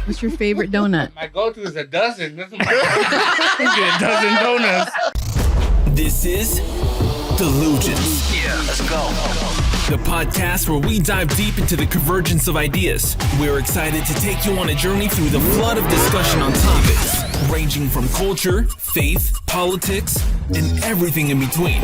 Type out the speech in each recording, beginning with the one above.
What's your favorite donut? My go-to is a dozen. This is my get a dozen donuts. This is Delugence. Yeah, let's go. The podcast where we dive deep into the convergence of ideas. We're excited to take you on a journey through the flood of discussion on topics ranging from culture, faith, politics, and everything in between.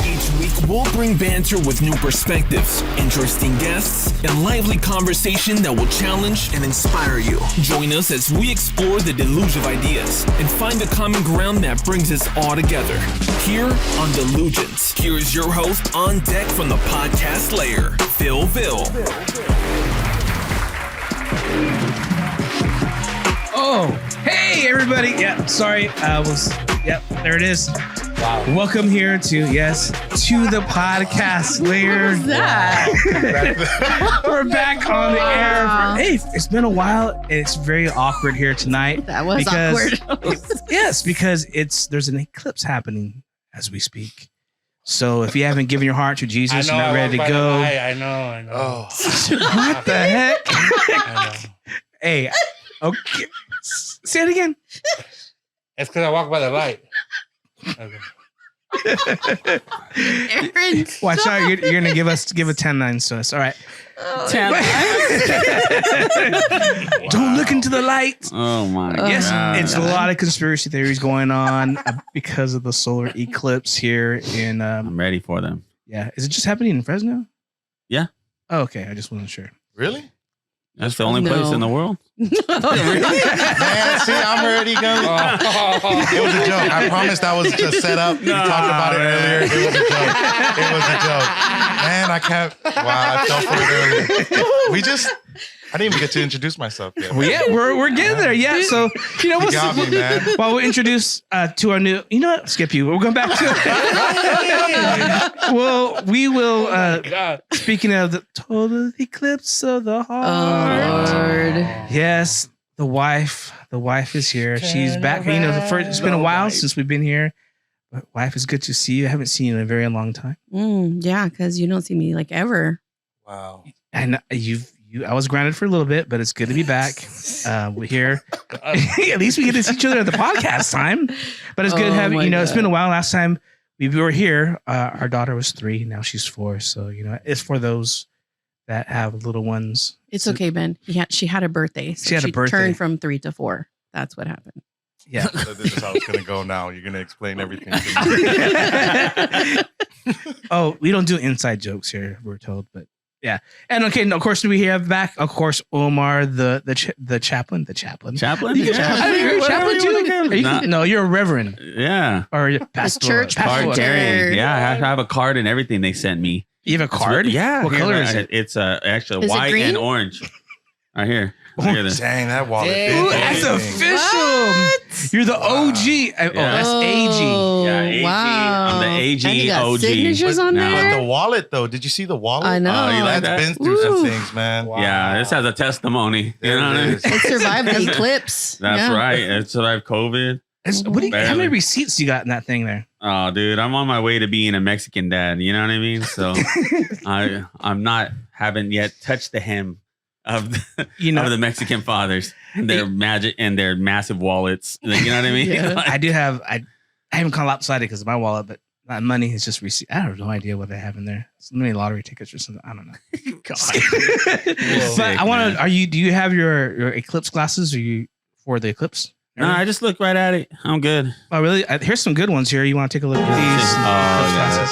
Each week, we'll bring banter with new perspectives, interesting guests, and lively conversation that will challenge and inspire you. Join us as we explore the deluge of ideas and find the common ground that brings us all together. Here on Delugence, here is your host on deck from the podcast layer, Phil. Oh, hey everybody. Yeah, sorry. There it is. Wow. Welcome here to the podcast layer. What was that? We're back on the air. Hey, it's been a while and it's very awkward here tonight. That was awkward. because there's an eclipse happening as we speak. So if you haven't given your heart to Jesus, you're not ready to go. I know. Oh. What the heck? I know. Hey, okay. Say it again. It's because I walk by the light. Okay. Aaron, Watch out, you're gonna give a 10-9 to us. All right. 10. Don't look into the light. Oh my God. Yes, it's a lot of conspiracy theories going on because of the solar eclipse here in I'm ready for them. yeah. Is it just happening in Fresno? Yeah. Oh, okay. I just wasn't sure. Really? That's the only place in the world. Man, see, I'm already going. It was a joke. I promise that was just set up. We talked about it earlier. It was a joke. Man, I can't. Wow, I fell for it earlier. I didn't even get to introduce myself yet. Well, yeah, we're getting there. Yeah, so You got me, man. while we introduce to our new, you know what? Skip you. We're going back to it. Well, we will. God. Speaking of the total eclipse of the heart. Lord. Yes, the wife is here. She's back. You know, it's been a while since we've been here. But wife, it's good to see you. I haven't seen you in a very long time. Yeah, because you don't see me like ever. Wow. And I was grounded for a little bit, but it's good to be back. We're here. At least we get to see each other at the podcast time. But it's good having, it's been a while. Last time we were here, our daughter was 3. Now she's 4. So, it's for those that have little ones. It's okay, Ben. She had a birthday. So she turned from 3 to 4. That's what happened. Yeah. So this is how it's going to go now. You're going to explain everything to me. Oh, we don't do inside jokes here, we're told, but yeah. And okay, of course, we have back, of course, Omar, the chaplain. Chaplain? Are you a chaplain too? No, you're a reverend. Yeah. Or a pastor. Church Pastoral. Carrying. Yeah, I have a card and everything they sent me. You have a card? Yeah. What color is it? It's actually Is it white green? and orange. Right here. Right here. Dang, that wallet. Dang. Big, That's big. official. You're the OG. Oh, that's AG. Yeah, AG. Wow. I'm the AG And you got OG. signatures on now- there. But the wallet, though, did you see the wallet? I know. Oh, you like That's that? been through some Woo. things, man. Wow. Yeah, this has a testimony. There You know what I mean? it is. It survived the eclipse. That's Yeah. right. It survived COVID. How many Barely. receipts you got in that thing there? Oh, dude, I'm on my way to being a Mexican dad. You know what I mean? So haven't yet touched the hem of the Mexican fathers and their magic and their massive wallets. Like, you know what I mean? Yeah. Like, I do have. I haven't gone lopsided because of my wallet, but my money is just receipt. I have no idea what they have in there. So many lottery tickets or something. I don't know. But I want to. Do you have your eclipse glasses? Are you for the eclipse? No, I just look right at it. I'm good. Oh, really? Here's some good ones here. You want to take a look at these? Oh, yeah.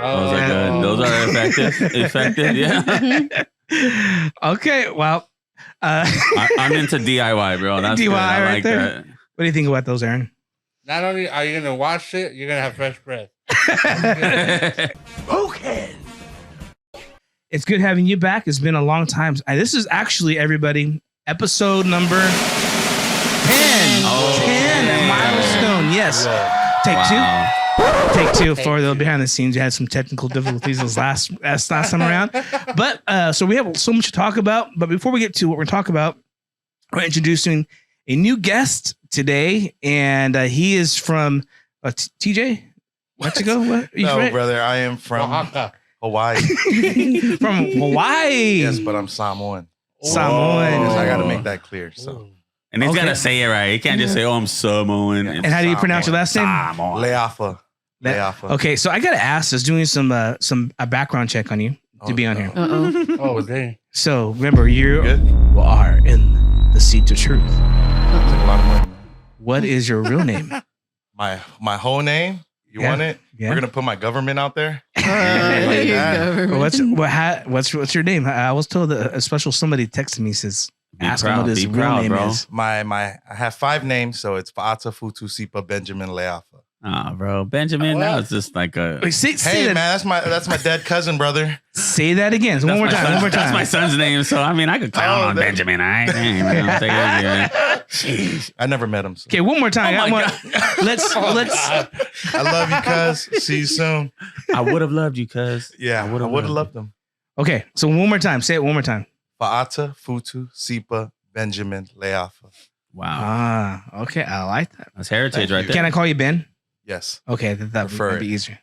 Those are good. Those are effective. Yeah. Okay. Well, I'm into DIY, bro. That's DIY good. I right like there. that. What do you think about those, Aaron? Not only are you going to wash it, you're going to have fresh breath. Okay. It's good having you back. It's been a long time. This is actually, everybody, episode number 10. Oh, 10, a milestone. Yes. Take two for the behind the scenes. You had some technical difficulties this last time around. But so we have so much to talk about. But before we get to what we're talking about, we're introducing a new guest today. And he is from TJ? Mexico? What? No, brother. I am from Oaxaca. Hawaii. From Hawaii. Yes, but I'm Samoan. Samoan. So I got to make that clear. So. And he's got to say it right. He can't just say, "Oh, I'm Samoan." And how do you pronounce your last name? Leafa. Leafa. Okay, so I got to ask this, doing some background check on you to be on here. Oh, dang. So remember, you Good? are in the seat of truth. Took a lot of money. What is your real name? My whole name? You want it? Yeah. We're going to put my government out there? What's your name? I was told that a special somebody texted me, says, ask him what his real name is. I have 5 names, so it's Fa'ata Futu Sipa Benjamin Leafa. Oh, bro, Benjamin, that was just like a. Wait, say Hey, that. man, that's my dead cousin, brother. Say that again. One more time. That's my son's name, so I mean, I could call on Benjamin. All right, Jeez. I never met him. So. Okay, one more time. Let's. I love you, cuz. See you soon. I would have loved you, cuz. Yeah, I would have loved him. Okay, so one more time. Say it one more time. Fa'ata Futu Sipa Benjamin Leafa. Wow. Okay, I like that. That's heritage right there. Can I call you Ben? Yes. Okay, that would be easier.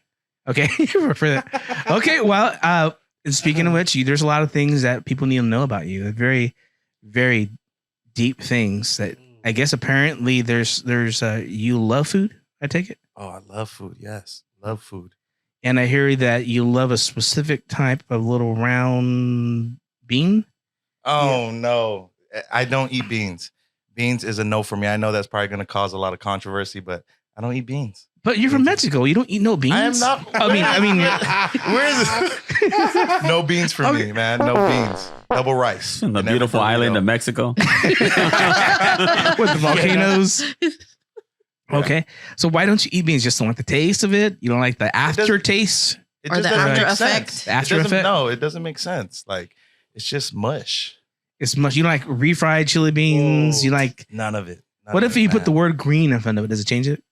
Okay, you prefer that. Okay, well, speaking of which, there's a lot of things that people need to know about you. Very, very deep things that I guess apparently there's you love food. I take it. Oh, I love food. Yes, love food. And I hear that you love a specific type of little round bean. Oh no, I don't eat beans. Beans is a no for me. I know that's probably going to cause a lot of controversy, but I don't eat beans. But you're from Mexico. You don't eat no beans. I am not. I mean, where is it? No beans for me, man. No beans. Double rice. In the beautiful island of Mexico. With the volcanoes. Okay. So why don't you eat beans? Just don't like the taste of it? You don't like the aftertaste? It Or just the doesn't after make effect? sense. After effect? No, it doesn't make sense. Like, it's just mush. It's much. You don't like refried chili beans. You like None of it. None what of if it, you put man. the word green in front of it? Does it change it?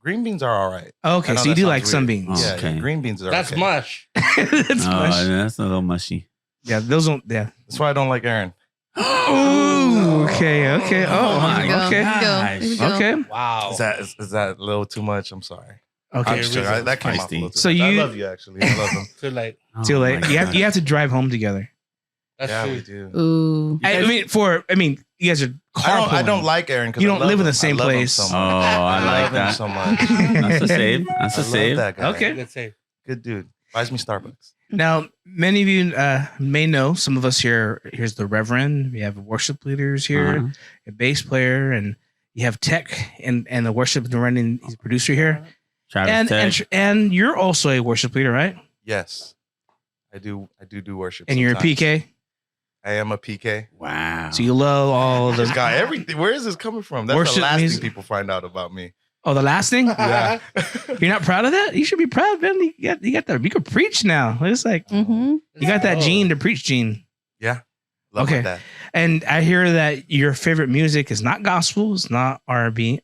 Green beans are all right. Okay, I know so you that do sounds like some weird. beans. Yeah, Okay. green beans are That's okay. mush. That's much. That's a little mushy. Yeah, those don't. Yeah. That's why I don't like Aaron. Ooh. Okay. Okay. Oh. my Okay. gosh. Here we go. Okay. Wow. Is that a little too much? I'm sorry. Okay. I'm just joking. That came off a little too So much. I you- love you, actually. I love him. Too late. Too Oh late. my You God. have to drive home together. That's Yeah, true. we do. Ooh. I mean, you guys are carpooling. I don't like Aaron because You don't live in the same place. Oh, I like love him that. so much. That's a save. That's a I love save. that guy. Okay. Let's say. Good dude. Buys me Starbucks. Now, many of you may know, some of us here's the Reverend. We have worship leaders here, Uh-huh. a bass player, and you have Tech and the worship running. He's a producer here. Travis Tech. And you're also a worship leader, right? Yes. I do worship. And you're a sometimes. PK. I am a PK. Wow. So you love all This the guy, everything. Where is this coming from? That's Worship the last music. thing people find out about me. Oh, the last thing? Yeah. You're not proud of that? You should be proud, man. You got that. You could preach now. It's like Mm-hmm. you got that Oh. gene to preach gene. Yeah. Love Okay. that. And I hear that your favorite music is not gospel, it's not R&B.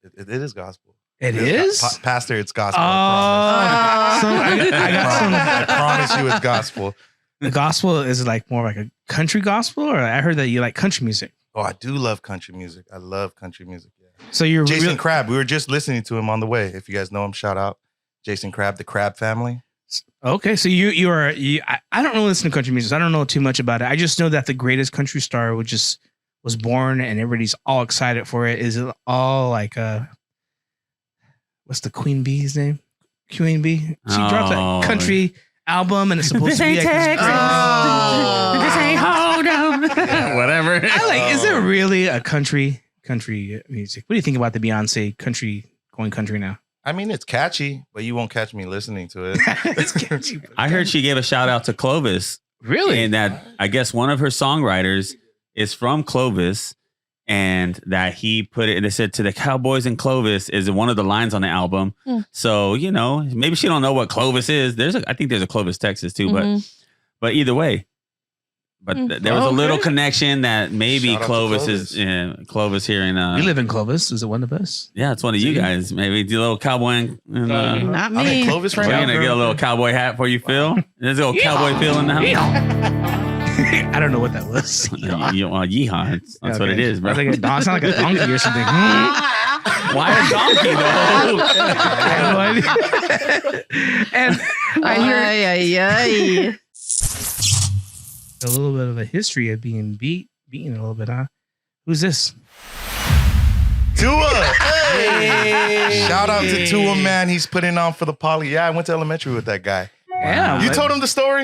It is gospel. It is? Pastor, it's gospel. Oh, I so I got some. I promise you it's gospel. The gospel is like more like a country gospel, or I heard that you like country music. Oh, I do love country music. I love country music. Yeah. So you're Jason real- Crabb. We were just listening to him on the way. If you guys know him, shout out Jason Crabb, the Crabb family. okay. So I don't really listen to country music. So I don't know too much about it. I just know that the greatest country star was born, and everybody's all excited for it. Is it all like what's the Queen Bee's name? Queen Bee. She dropped Oh. that country album, and it's supposed to be like this great- Whatever. I like. Is there really a country music? What do you think about the Beyonce going country now? I mean, it's catchy, but you won't catch me listening to it. It's catchy. I heard she gave a shout out to Clovis. Really? And that I guess one of her songwriters is from Clovis, and that he put it, and they said to the Cowboys in Clovis is one of the lines on the album. So, maybe she don't know what Clovis is. I think there's a Clovis, Texas too, but either way. But there was a little connection that maybe Shout out to Clovis is Clovis here in We live in Clovis. Is it one of us? yeah, it's one of you guys. Maybe the little cowboy and Not I'm in me. Clovis right we're now. gonna get a little cowboy hat for you, Phil. There's a little cowboy feel in the house. I don't know what that was. Yeehaw. That's what it is, bro. I think it sounds like a donkey or something. Why a donkey though? I have no idea. And I hear Ay. a little bit of a history of being beaten a little bit, huh? Who's this? Tua. Hey. Shout out to Tua, man. He's putting on for the poly. Yeah, I went to elementary with that guy. Yeah. You told him the story?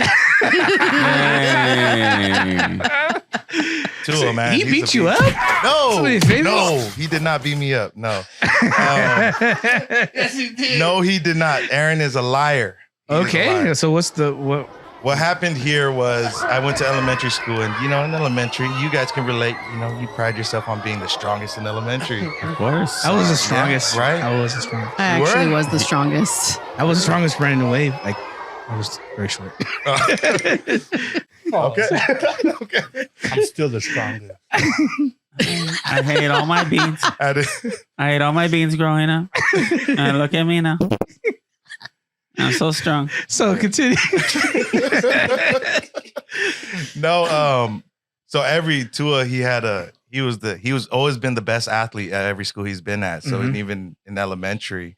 Tua, man. He beat you up? No, he did not beat me up. No. Yes, he did. No, he did not. Aaron is a liar. Okay. So What happened here was I went to elementary school, and in elementary, you guys can relate. You pride yourself on being the strongest in elementary. Of course. I was the strongest. Yeah, right? I was the strongest. I actually was the strongest. I was the strongest running away. Like, I was very short. Okay. Okay. I'm still the strongest. I hate all my beans. I ate all my beans growing up. And look at me now. I'm so strong. So continue. No, so every Tua he was always been the best athlete at every school he's been at. So and even in elementary,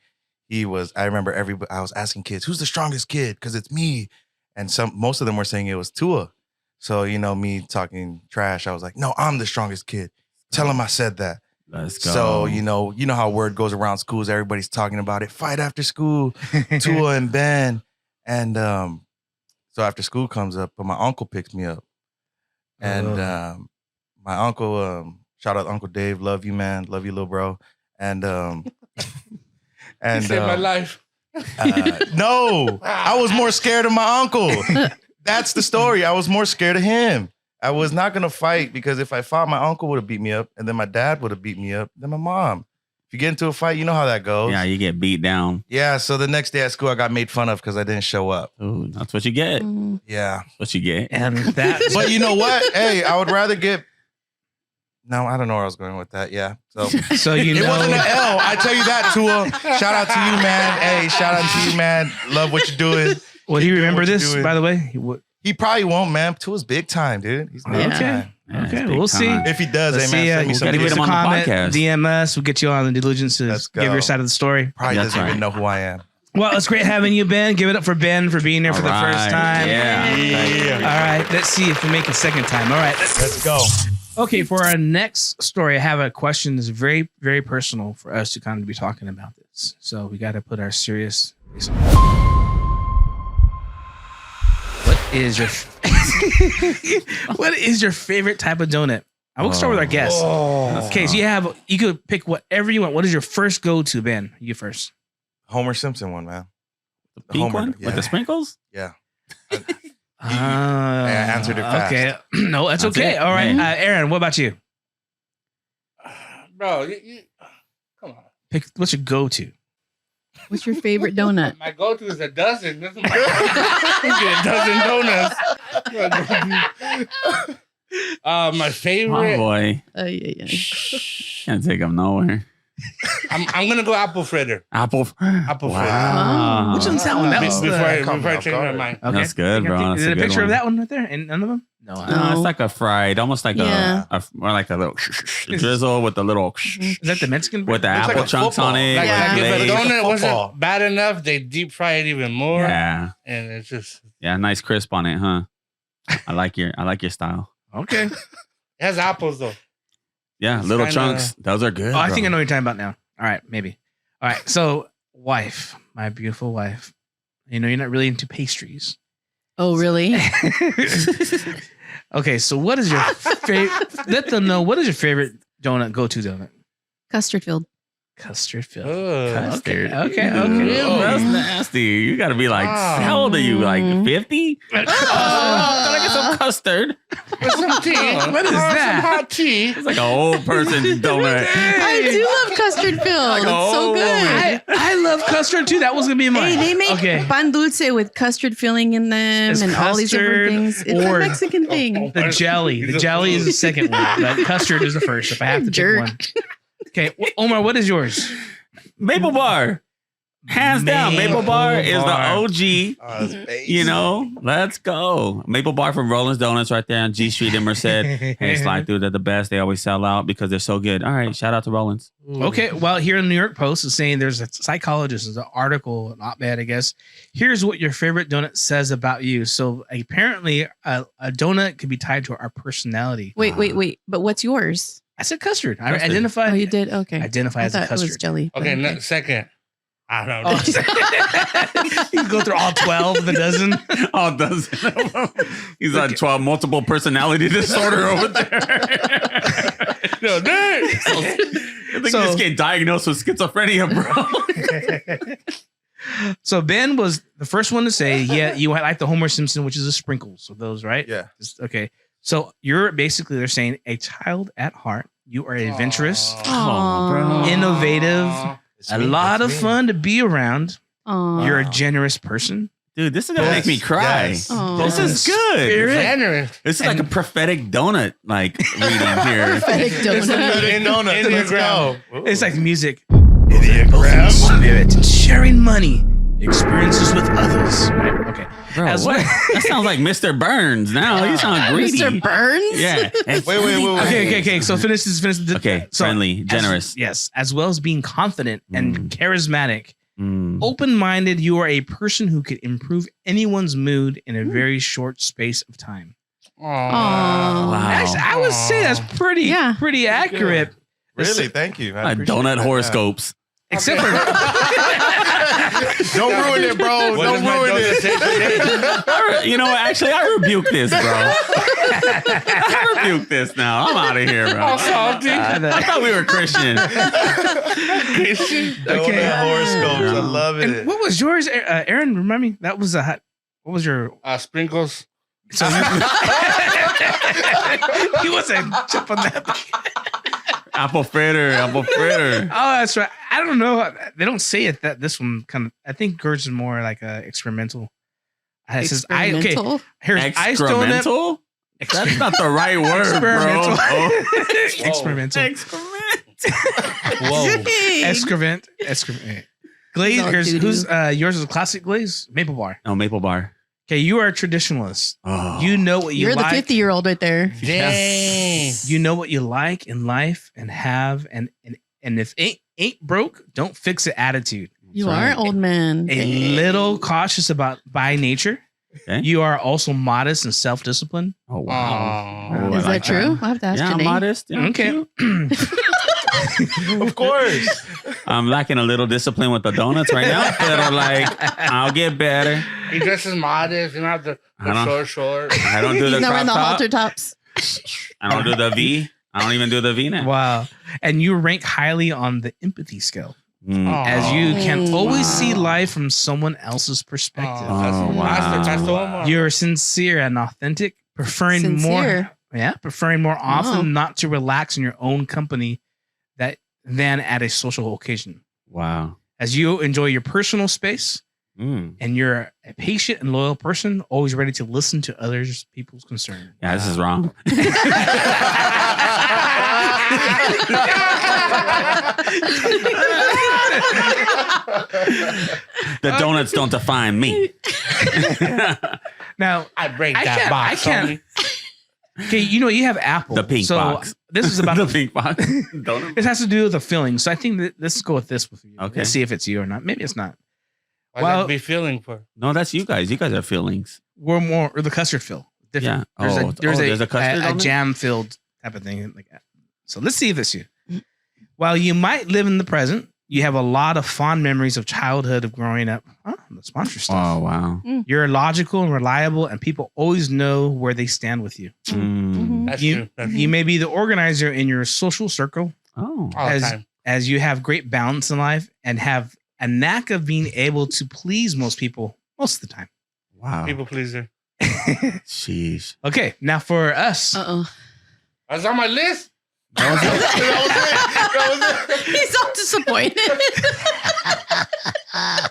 I remember I was asking kids, who's the strongest kid? Because it's me. And most of them were saying it was Tua. So, me talking trash, I was like, no, I'm the strongest kid. Tell him I said that. Let's go. So, you know how word goes around schools. Everybody's talking about it. Fight after school, Tua and Ben. And so after school comes up, but my uncle picks me up. And my uncle, shout out Uncle Dave. Love you, man. Love you, little bro. And He saved my life. no, I was more scared of my uncle. That's the story. I was more scared of him. I was not going to fight because if I fought, my uncle would have beat me up, and then my dad would have beat me up, then my mom. If you get into a fight, you know how that goes. Yeah, you get beat down. Yeah, so the next day at school, I got made fun of because I didn't show up. Ooh, that's what you get. Yeah. What you get. And that. But you know what? Hey, I would rather get... No, I don't know where I was going with that. Yeah. So So it wasn't an L. I tell you that, Tua. Shout out to you, man. Hey, shout out to you, man. Love what you're doing. Will he remember what you're this, doing. by the way? He probably won't, man. Tua's big time, dude. He's big time. Yeah, Okay, it's big we'll see. time. If he does, Let's hey, man, see, send me we'll some gotta give get us him a on the comment, podcast. DM us. We'll get you on the Delugence to Let's give go. your side of the story. Probably That's doesn't even right. know who I am. Well, it's great having you, Ben. Give it up for Ben for being there for the All first right. time. Yeah. All right, let's see if we make a second time. All right. Let's go. Okay, for our next story, I have a question that's very, very personal for us to kind of be talking about this. So we got to put our serious face on. What is your favorite type of donut? I will start with our guest. Okay, so you could pick whatever you want. What is your first go-to, Ben? You first. Homer Simpson one, man. The pink Homer, one yeah. with the sprinkles? Yeah. I answered it fast. Okay, no, that's okay. it. All right, Yeah. Aaron, what about you? Bro, come on. Pick. What's your go-to? What's your favorite donut? My go-to is a dozen. This is my get a dozen donuts. My Oh favorite. boy. Yeah. Can't take them nowhere. I'm gonna go apple fritter. Apple Apple Wow. Which one's that one? That was Before I caught me off change my guard. mind. Okay. That's good, bro. That's Is it a a good picture one. of that one right there? And none of them? No. No, it's like a fried, almost like Yeah. more like a little drizzle with the little Is that the Mexican? with the Looks like apple a chunks football. on it. Like, Yeah. if a Glazed. donut Football. wasn't bad enough, they deep fry it even more. Yeah, And it's just nice crisp on it, huh? I like your style. Okay. it has apples though. Yeah, It's little kinda- chunks. Those are good. Oh, I think I bro. know what you're talking about now. All right, maybe. All right, so wife, my beautiful wife. You know, you're not really into pastries. Oh, really? Okay, so what is your favorite? Let them know, what is your favorite go-to donut? Custard filled. Custard filled. Ugh. Custard. Okay. Ew, that's nasty. You got to be like, how old are you? Like 50? Can I get some custard? With some tea. What is that? Some hot tea. It's like an old person donut. I do love custard filled. Like, It's so oh, good. I love custard too. That was gonna be mine. Hey, they make okay. pan dulce with custard filling in them It's and all these different custard things. It's or- a Mexican thing. The jelly. The jelly is the second one, but custard is the first. If I have to Jerk. pick one. Okay, Omar, what is yours? Maple bar. Hands down, Maple Bar is the Bar. OG. You know, let's go. Maple Bar from Rollins Donuts right there on G Street in Merced. Hey, Slide Through, they're the best. They always sell out because they're so good. All right, shout out to Rollins. Okay, well, here in the New York Post is saying there's a psychologist, there's an article, not bad, I guess. Here's what your favorite donut says about you. So apparently, a donut could be tied to our personality. Wait. But what's yours? I said custard. I Custard. identified. Oh, you did? Okay. Identify I as a thought it was custard. jelly. Okay, second. I don't know. Oh, you can go through all 12 of the dozen. Oh, does he's on 12 multiple personality disorder over there. No, dude. I think you just get diagnosed with schizophrenia, bro. So Ben was the first one to say, yeah, you like the Homer Simpson, which is a sprinkle. So those, right? Yeah. Okay. So you're basically, they're saying, a child at heart. You are adventurous, Aw. innovative, a lot of That's me. fun to be around. Aw. You're a generous person. Dude, this is gonna make me cry. Yes. Aw. This is good. Generous. This is like a prophetic donut like reading here. Prophetic donut. Let's go. It's like music. Enneagram. Spirit, sharing money, experiences with others. Right? Okay. Bro, As what? well- That sounds like Mr. Burns now. You sound greedy. Mr. Burns? Yeah. Okay. So finish this. Okay, friendly, generous. Yes. As well as being confident and charismatic. Mm. Open-minded, you are a person who could improve anyone's mood in a very short space of time. Aw. Wow. Actually, I would say that's pretty accurate. Really? Thank you. I appreciate Donut that. horoscopes. Except for Don't ruin it, bro. What Don't does my ruin donut it. say today? You know what? Actually, I rebuke this, bro. I rebuke this now. I'm out of here, bro. All salty. I thought we were Christian. Christian. Donut horoscopes. I love and it. what was yours, Aaron? Remind me. That was a hot. What was your? Sprinkles. So he wasn't chip on that. Apple fritter. Oh, that's right. I don't know. They don't say it that this one kind of. I think Gert's is more like a experimental. It says Experimental? Here's ice donut. Excremental? That's not the right word, Experimental. bro. Oh. Experimental. Excrement. Whoa. Excrement. Glaze. Dog Here's doo-doo. who's yours is a classic glaze. Maple bar. Oh, Maple Bar. Okay, you are a traditionalist. Oh. You know what you You're like. the 50-year-old right there. Dang. You know what you like in life and have and if ain't broke, don't fix it attitude. You are an old man. A little cautious about by nature. Okay. You are also modest and self-disciplined. Oh, wow. Aw. Oh, I Is like that true? I'll have to ask Yeah, your I'm name. modest. Yeah, Okay. cute. Of course. I'm lacking a little discipline with the donuts right now, but like, I'll get better. He dresses modest. You don't have the I don't- short. I don't do He's the not wearing crop the top. halter tops. I don't do the V. I don't even do the V now. Wow. And you rank highly on the empathy scale, Mm. as you can Oh, always see wow. life from someone else's perspective. Oh, wow. That's the one. You're sincere and authentic, preferring Sincere. more often Oh. not to relax in your own company than at a social occasion. Wow. As you enjoy your personal space Mm. and you're a patient and loyal person, always ready to listen to others people's concerns. Yeah, this is wrong. The donuts don't define me. Now, I break I that can't- box. I can't- homie. okay, you have Apple. The pink so box. This is about the pink box. Donut. This has to do with the feeling. So I think that let's go with this with you. Okay. Let's see if it's you or not. Maybe it's not. Why Well- that be feeling for? No, that's you guys. You guys have feelings. We're more or the custard fill. Different. Yeah. There's a custard on it? jam filled type of thing like that. So let's see if it's you. While you might live in the present, you have a lot of fond memories of childhood, of growing up. Oh, the sponsor stuff. Oh, wow. You're logical and reliable, and people always know where they stand with you. Mm. That's You, true. That's you may be the organizer in your social circle, Oh. all the as time. as you have great balance in life and have a knack of being able to please most people most of the time. Wow. People pleaser. Sheesh. Okay, now for us, Uh-oh. That's on my list. He's all disappointed. I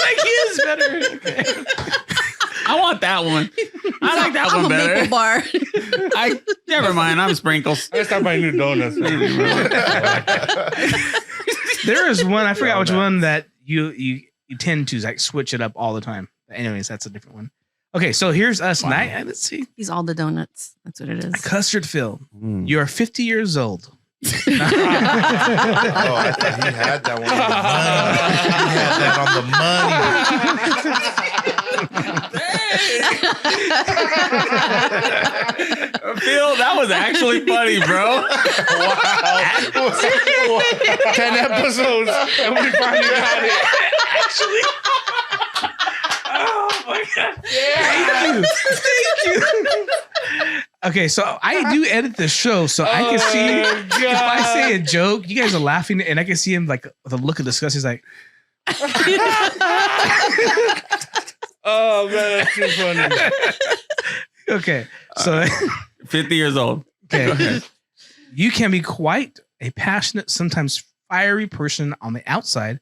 like his better. Okay. I want that one. I like that I'm one a better. maple bar. Never mind. I'm sprinkles. I start buying new donuts. There is one, I forgot which one that you tend to like switch it up all the time. But anyways, that's a different one. Okay, so here's us. Wow. Let's see. He's all the donuts. That's what it is. Custard Phil. You are 50 years old. Oh, I thought he had that one. He had that on the money. Phil, that was actually funny, bro. Wow. 10 episodes and we finally got it. Actually. Oh my god. Yeah. Thank you. Okay, so I do edit the show, so I can see if I say a joke, you guys are laughing, and I can see him like with a look of disgust. He's like, Oh man, that's too funny. okay, so 50 years old. okay, you can be quite a passionate, sometimes fiery person on the outside.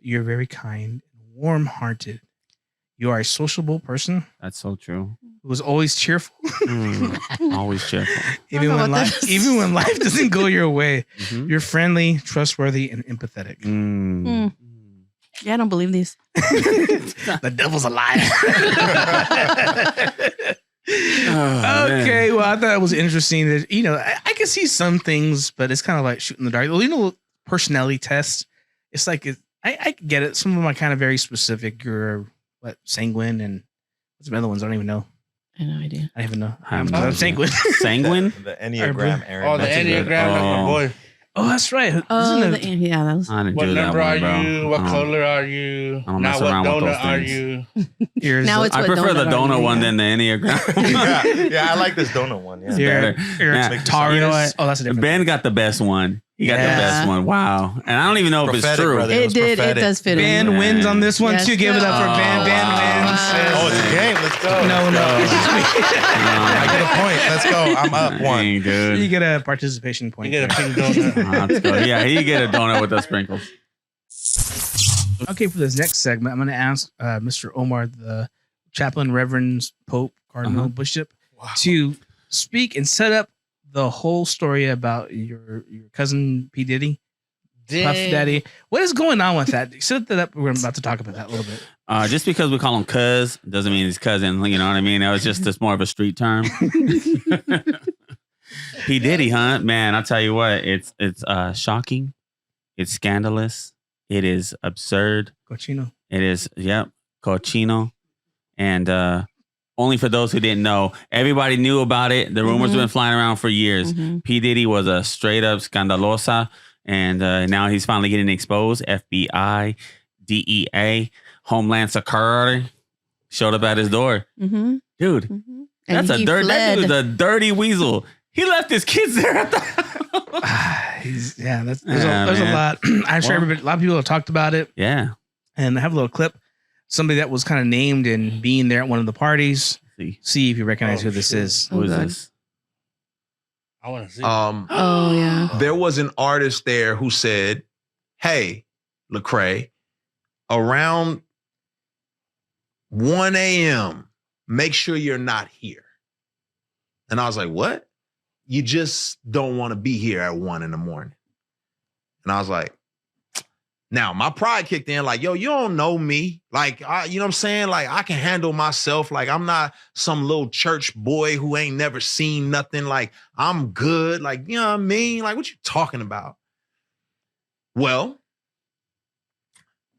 You're very kind and warm-hearted. You are a sociable person That's so true. who is always cheerful, Always cheerful. even when life doesn't go your way. Mhm. You're friendly, trustworthy, and empathetic. Yeah, I don't believe these. The devil's a liar. Oh, Okay, well, I thought it was interesting that, I can see some things, but it's kind of like shooting the dark. Well, personality test. It's like, I get it. Some of them are kind of very specific. You're sanguine, and what's the other ones? I don't even know. I have no idea. I don't even know. I'm I'm sanguine. Sanguine? The Enneagram, Aaron. Oh, the That's a good- Enneagram, that's my boy. Oh, that's right. Oh, Isn't it- yeah, that was. I didn't What do that number one, are bro. you? What color are you? I don't Now mess what around with those donut are things. you? Here's Now the- it's I what prefer the donut are donut you? one than the Enneagram. yeah, I like this donut one. Yeah. You're Yeah. Taurus. You know what? Oh, that's a different. Ben got the best one. He got the Yeah. best one. Wow. And I don't even know if it's Prophetic, true. brother. It did. It prophetic. does fit Ben in. wins on this one Yes, too. Give it up for Ben. Ben wow. wins. Oh, it's a game. Let's go. No, it's just me. I get a point. Let's go. I'm up one. Dang, dude. You get a participation point. You get a there. pink donut. Let's go. Yeah, he get a donut with the sprinkles. Okay, for this next segment, I'm going to ask Mr. Omar, the chaplain, Reverend, Pope, Cardinal, Bishop, to speak and set up the whole story about your cousin P. Diddy, Puff Daddy. What is going on with that? Set that up. We're about to talk about that a little bit. Just because we call him cuz doesn't mean he's cousin. You know what I mean? That was just more of a street term. P. Diddy, huh? Man, I'll tell you what. It's shocking. It's scandalous. It is absurd. Cochino. It is, cochino. And only for those who didn't know, everybody knew about it. The rumors have been flying around for years. P. Diddy was a straight up scandalosa. And now he's finally getting exposed. FBI, DEA, Homeland Security showed up at his door. Mm-hmm. Dude, Mm-hmm. that dude's a dirty weasel. He left his kids there at the There's a man. lot. I'm sure a lot of people have talked about it. Yeah. And I have a little clip. Somebody that was kind of named and being there at one of the parties. See if you recognize who this is. Who is this? I want to see. Oh, yeah. There was an artist there who said, "Hey, Lecrae, around 1 a.m., make sure you're not here." And I was like, "What? You just don't want to be here at 1 a.m. And I was like, now my pride kicked in, like, yo, you don't know me. Like, you know what I'm saying? Like, I can handle myself. Like, I'm not some little church boy who ain't never seen nothing. Like, I'm good. Like, you know what I mean? Like, what you talking about? Well,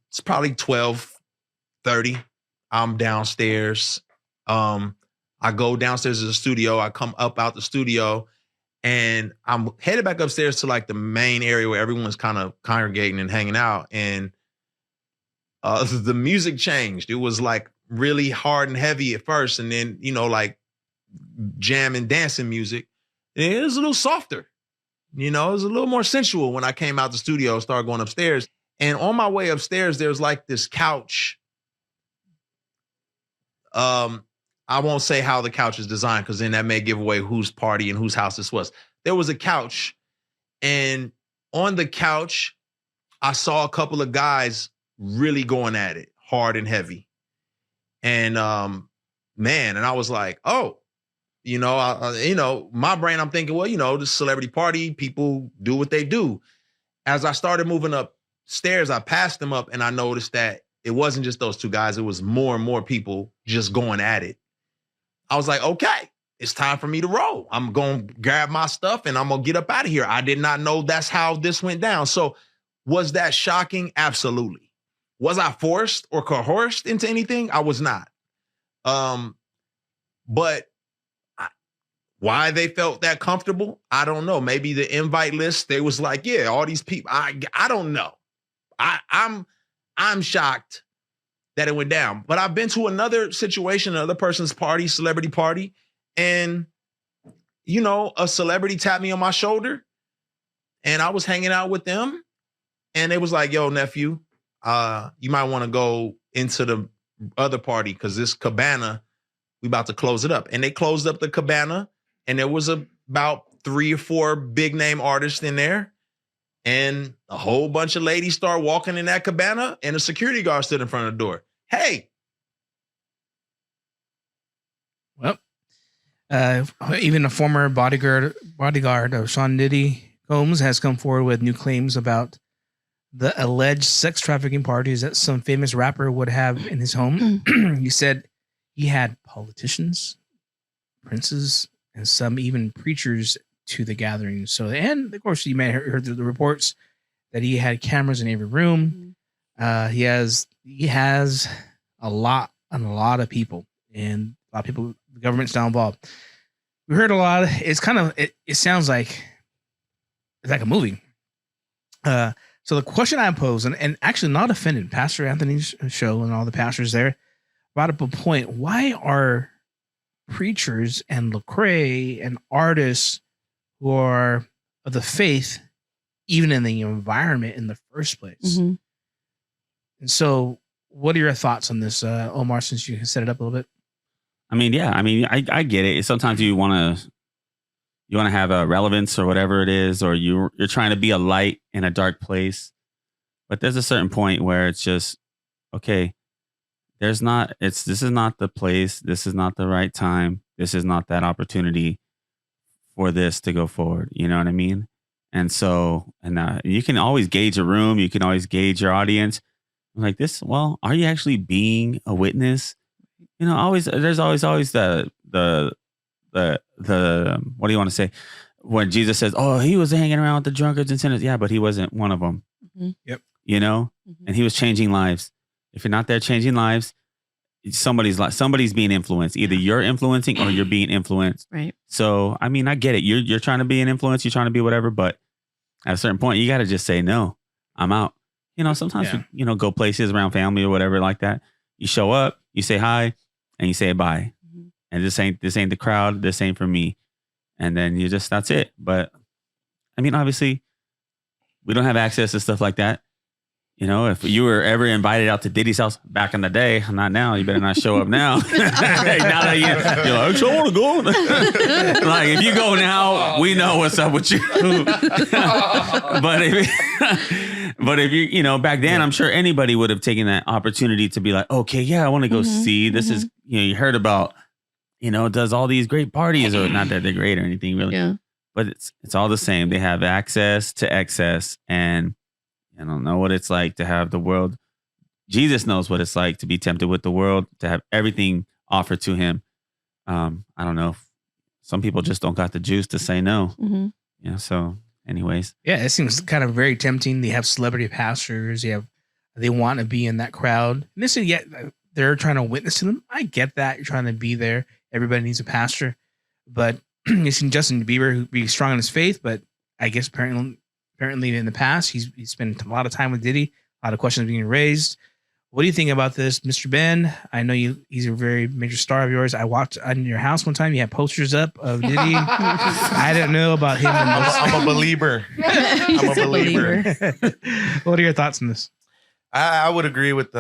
it's probably 12:30. I'm downstairs. I go downstairs to the studio. I come up out the studio. And I'm headed back upstairs to like the main area where everyone's kind of congregating and hanging out. And the music changed. It was like really hard and heavy at first. And then, like jam and dancing music. And it was a little softer. It was a little more sensual when I came out the studio and started going upstairs. And on my way upstairs, there's like this couch. I won't say how the couch is designed because then that may give away whose party and whose house this was. There was a couch, and on the couch, I saw a couple of guys really going at it hard and heavy. And man, and I was like, oh, my brain, I'm thinking, well, the celebrity party, people do what they do. As I started moving up stairs, I passed them up and I noticed that it wasn't just those two guys. It was more and more people just going at it. I was like, okay, it's time for me to roll. I'm going to grab my stuff and I'm going to get up out of here. I did not know that's how this went down. So was that shocking? Absolutely. Was I forced or coerced into anything? I was not. But why they felt that comfortable, I don't know. Maybe the invite list, they was like, yeah, all these people. I don't know. I'm shocked that it went down. But I've been to another situation, another person's party, celebrity party, and you know, a celebrity tapped me on my shoulder, and I was hanging out with them, and they was like, "Yo, nephew, you might want to go into the other party because this cabana, we about to close it up." And they closed up the cabana, and there was about 3 or 4 big name artists in there. And a whole bunch of ladies start walking in that cabana, and a security guard stood in front of the door. Hey. Well, even a former bodyguard of Sean Diddy, Combs, has come forward with new claims about the alleged sex trafficking parties that some famous rapper would have in his home. He said he had politicians, princes, and some even preachers to the gatherings. So, and of course, you may have heard the reports that he had cameras in every room. He has a lot of people, and a lot of people. The government's now involved. We heard a lot. It's kind of it sounds like it's like a movie. So the question I pose, and actually not offended, Pastor Anthony's show and all the pastors there brought up a point. Why are preachers and Lecrae and artists who are of the faith, even in the environment in the first place? And so, what are your thoughts on this, Omar, since you set it up a little bit? I mean, yeah, I get it. Sometimes you want to have a relevance or whatever it is, or you're trying to be a light in a dark place. But there's a certain point where it's just, okay, this is not the place. This is not the right time. This is not that opportunity for this to go forward. You know what I mean? And so, you can always gauge a room. You can always gauge your audience. Like this, well, are you actually being a witness? You know, there's always the what do you want to say? When Jesus says, "Oh, he was hanging around with the drunkards and sinners," yeah, but he wasn't one of them. Yep. You know, and he was changing lives. If you're not there changing lives, somebody's being influenced. Either you're influencing or you're being influenced. Right. So, I mean, I get it. You're trying to be an influence. You're trying to be whatever, but at a certain point, you got to just say, "No, I'm out." You know, sometimes we, go places around family or whatever like that. You show up, you say hi, and you say bye. And this ain't the crowd. This ain't for me. And then that's it. But I mean, obviously, we don't have access to stuff like that. You know, if you were ever invited out to Diddy's house back in the day, not now, you better not show up now. Now that you're like, I want to go. Like, if you go now, we know what's up with you. But if you, back then, I'm sure anybody would have taken that opportunity to be like, okay, yeah, I want to go see. This is, you heard about, does all these great parties, or not that they're great or anything really. Yeah. But it's all the same. They have access to excess, and I don't know what it's like to have the world. Jesus knows what it's like to be tempted with the world, to have everything offered to him. I don't know. Some people just don't got the juice to say no. So anyways. Yeah, it seems kind of very tempting. They have celebrity pastors. They want to be in that crowd. And this is they're trying to witness to them. I get that. You're trying to be there. Everybody needs a pastor. But you've seen Justin Bieber be strong in his faith, but I guess apparently in the past, he's spent a lot of time with Diddy, a lot of questions being raised. What do you think about this, Mr. Ben? I know he's a very major star of yours. I walked in your house one time. You had posters up of Diddy. I didn't know about him. I'm a believer. I'm a believer. What are your thoughts on this? I would agree with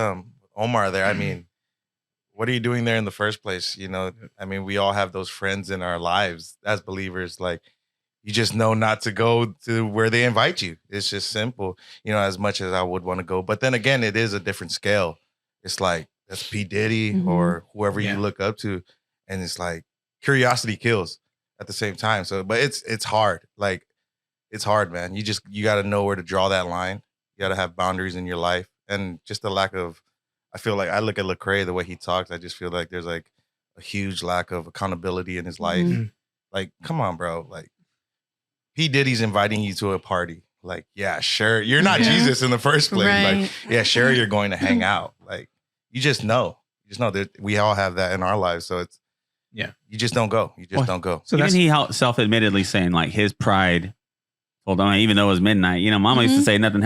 Omar there. I mean, what are you doing there in the first place? I mean, we all have those friends in our lives as believers. Like, you just know not to go to where they invite you. It's just simple, as much as I would want to go. But then again, it is a different scale. It's like, that's P. Diddy or whoever you look up to. And it's like, curiosity kills at the same time. So, but it's hard. Like, it's hard, man. You got to know where to draw that line. You got to have boundaries in your life, and just the lack of. I feel like I look at Lecrae, the way he talks. I just feel like there's like a huge lack of accountability in his life. Like, come on, bro. Like, P. Diddy's inviting you to a party. Like, yeah, sure. You're not Jesus in the first place. Right. Like, yeah, sure, you're going to hang out. Like, you just know. You just know that we all have that in our lives. So it's, you just don't go. You just don't go. So even he self-admittedly saying like his pride told him, even though it was midnight, you know, Mama used to say nothing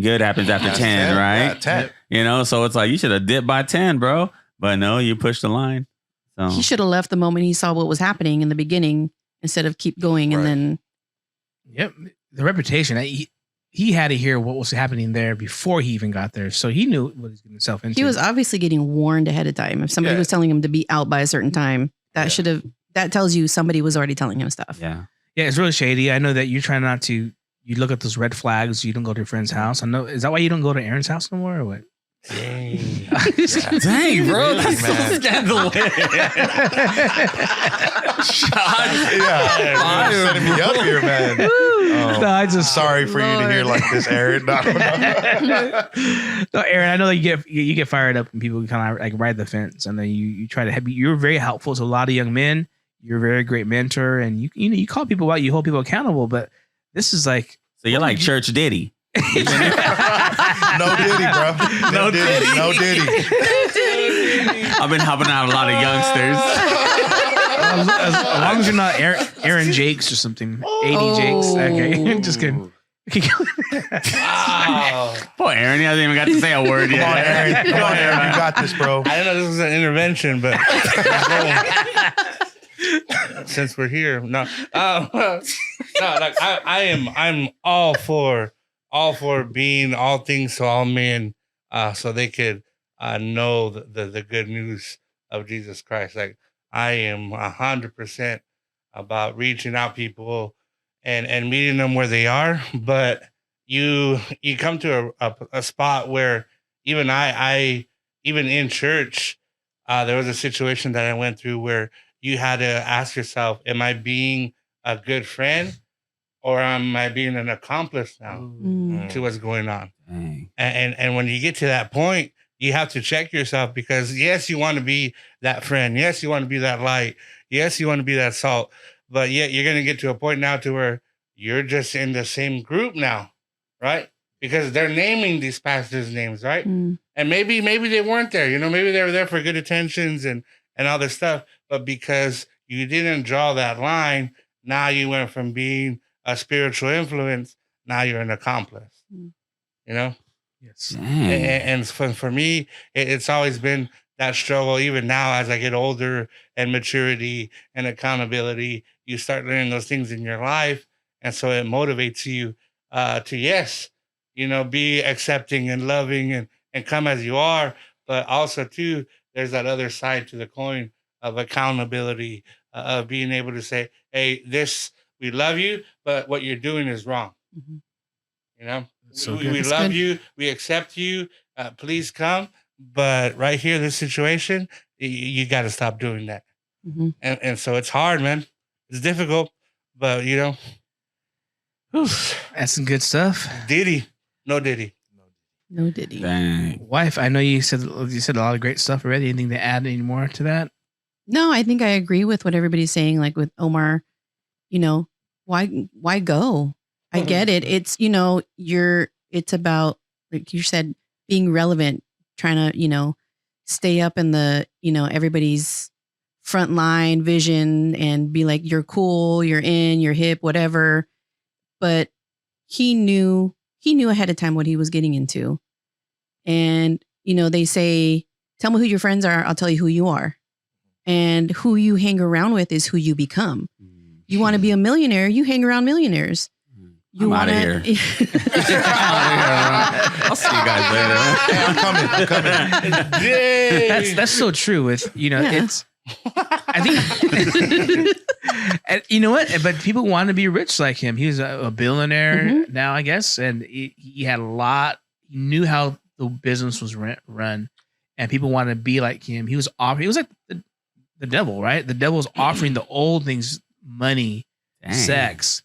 good happens after 10, right? Yeah, 10. You know, so it's like, you should have dipped by 10, bro. But no, you pushed the line. So He should have left the moment he saw what was happening in the beginning instead of keep going and then. Yep. The reputation. He had to hear what was happening there before he even got there. So he knew what he was getting himself into. He was obviously getting warned ahead of time. If somebody was telling him to be out by a certain time, that tells you somebody was already telling him stuff. Yeah. Yeah, it's really shady. I know that you're trying not to, you look at those red flags, you don't go to your friend's house. I know, is that why you don't go to Aaron's house no more or what? Dang. Dang, bro. That's so scandalous. You're setting me up here, man. No, I just sorry for you to hear like this, Aaron. No. No, Aaron, I know that you get fired up when people kind of like ride the fence, and then you try to you're very helpful to a lot of young men. You're a very great mentor, and you call people out, you hold people accountable. But this is like, so you're like Church Diddy. No Diddy, bro. No Diddy. No Diddy. I've been helping out a lot of youngsters. as long as you're not Aaron Jakes or something. 80 Jakes. Okay, just kidding. Wow. Poor Aaron, he hasn't even got to say a word yet. Come on, Aaron. Come on, Aaron. You got this, bro. I didn't know this was an intervention, but since we're here, no, like I'm all for being all things to all men, so they could know the good news of Jesus Christ. Like, I am 100% about reaching out people and meeting them where they are. But you come to a spot where even I even in church, there was a situation that I went through where you had to ask yourself, am I being a good friend or am I being an accomplice now to what's going on? And when you get to that point, you have to check yourself, because yes, you want to be that friend. Yes, you want to be that light. Yes, you want to be that salt. But yet you're going to get to a point now to where you're just in the same group now, right? Because they're naming these pastors' names, right? And maybe they weren't there. You know, maybe they were there for good intentions and all this stuff. But because you didn't draw that line, now you went from being a spiritual influence, now you're an accomplice. You know? Yes. And for me, it's always been that struggle. Even now, as I get older and maturity and accountability, you start learning those things in your life. And so it motivates you to, yes, you know, be accepting and loving and come as you are. But also, too, there's that other side to the coin of accountability, of being able to say, hey, we love you, but what you're doing is wrong. You know? So we love you. We accept you. Please come. But right here, this situation, you got to stop doing that. And so it's hard, man. It's difficult, but you know. That's some good stuff. Diddy. No Diddy. No Diddy. Dang. Wife, I know you said a lot of great stuff already. Anything to add any more to that? No, I think I agree with what everybody's saying. Like with Omar, you know, why go? I get it. It's, you know, it's about, like you said, being relevant, trying to, you know, stay up in the, you know, everybody's front line vision and be like, you're cool, you're in, you're hip, whatever. But he knew ahead of time what he was getting into. And, you know, they say, tell me who your friends are, I'll tell you who you are. And who you hang around with is who you become. You want to be a millionaire, you hang around millionaires. I'm out of here. I'll see you guys later. I'm coming. That's so true. With, you know, it's, I think, and you know what? But people want to be rich like him. He was a billionaire now, I guess, and he had a lot. He knew how the business was run, and people wanted to be like him. He was offering. He was like the devil, right? The devil was offering the old things, money, sex.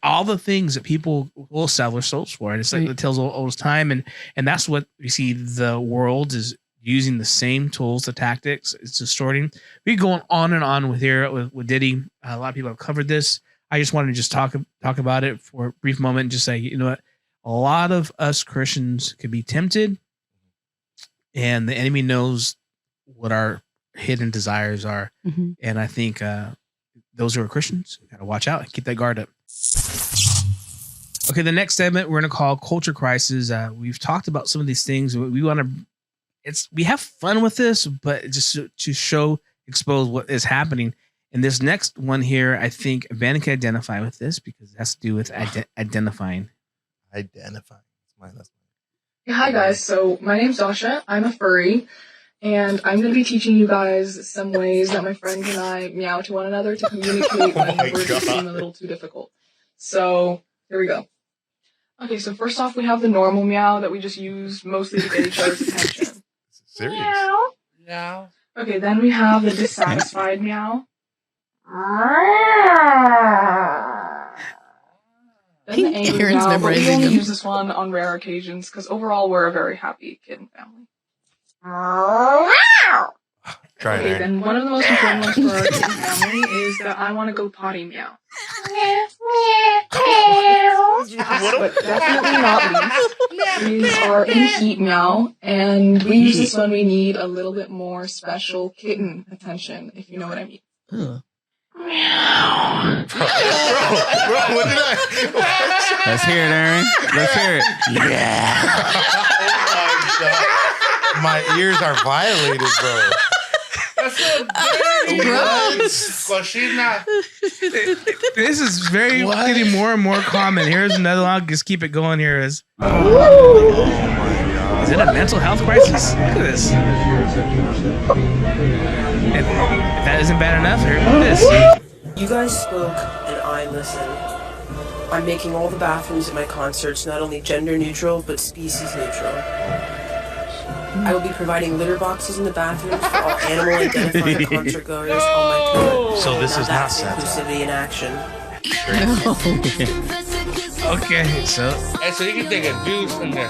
all the things that people will sell their souls for. And it's like it tells old time. And that's what we see. The world is using the same tools, the tactics. It's distorting. We go on and on with Diddy. A lot of people have covered this. I just wanted to just talk about it for a brief moment and just say, you know what? A lot of us Christians could be tempted, and the enemy knows what our hidden desires are. Mm-hmm. And I think those who are Christians got to watch out and keep that guard up. Okay, the next segment we're going to call Culture Crisis. We've talked about some of these things. We want to, we have fun with this, but just to expose what is happening. And this next one here, I think Ben can identify with this because it has to do with identifying. Identifying. Yeah, hi guys. So my name's Dasha. I'm a furry, and I'm going to be teaching you guys some ways that my friends and I meow to one another to communicate when words seem a little too difficult. So here we go. Okay, so first off, we have the normal meow that we just use mostly to get each other's attention. Serious? Meow. Meow. Okay, then we have the dissatisfied meow. Then the angry Aaron's meow, but we memorizing only them. use this one on rare occasions because overall we're a very happy kid and family. Try Okay, it. then one of the most important ones for our kid and family is that I want to go potty meow. But definitely not least is our in heat meow, and we use this when we need a little bit more special kitten attention, if you know what I mean. Ugh. Bro, what did I? Let's hear it, Aaron. Let's hear it. Yeah. Oh my God. My ears are violated, bro. That's so dirty. Gross. Well, she's not. This is getting more and more common. Here's another one. Just keep it going here. Is it a mental health crisis? Look at this. If that isn't bad enough, here, look at this. You guys spoke and I listened. I'm making all the bathrooms at my concerts not only gender neutral, but species neutral. I will be providing litter boxes in the bathrooms for all animal identifying concert goers on my tour. So this is not That's Santa. inclusivity in action. Okay, so Hey, so you can take a deuce in there.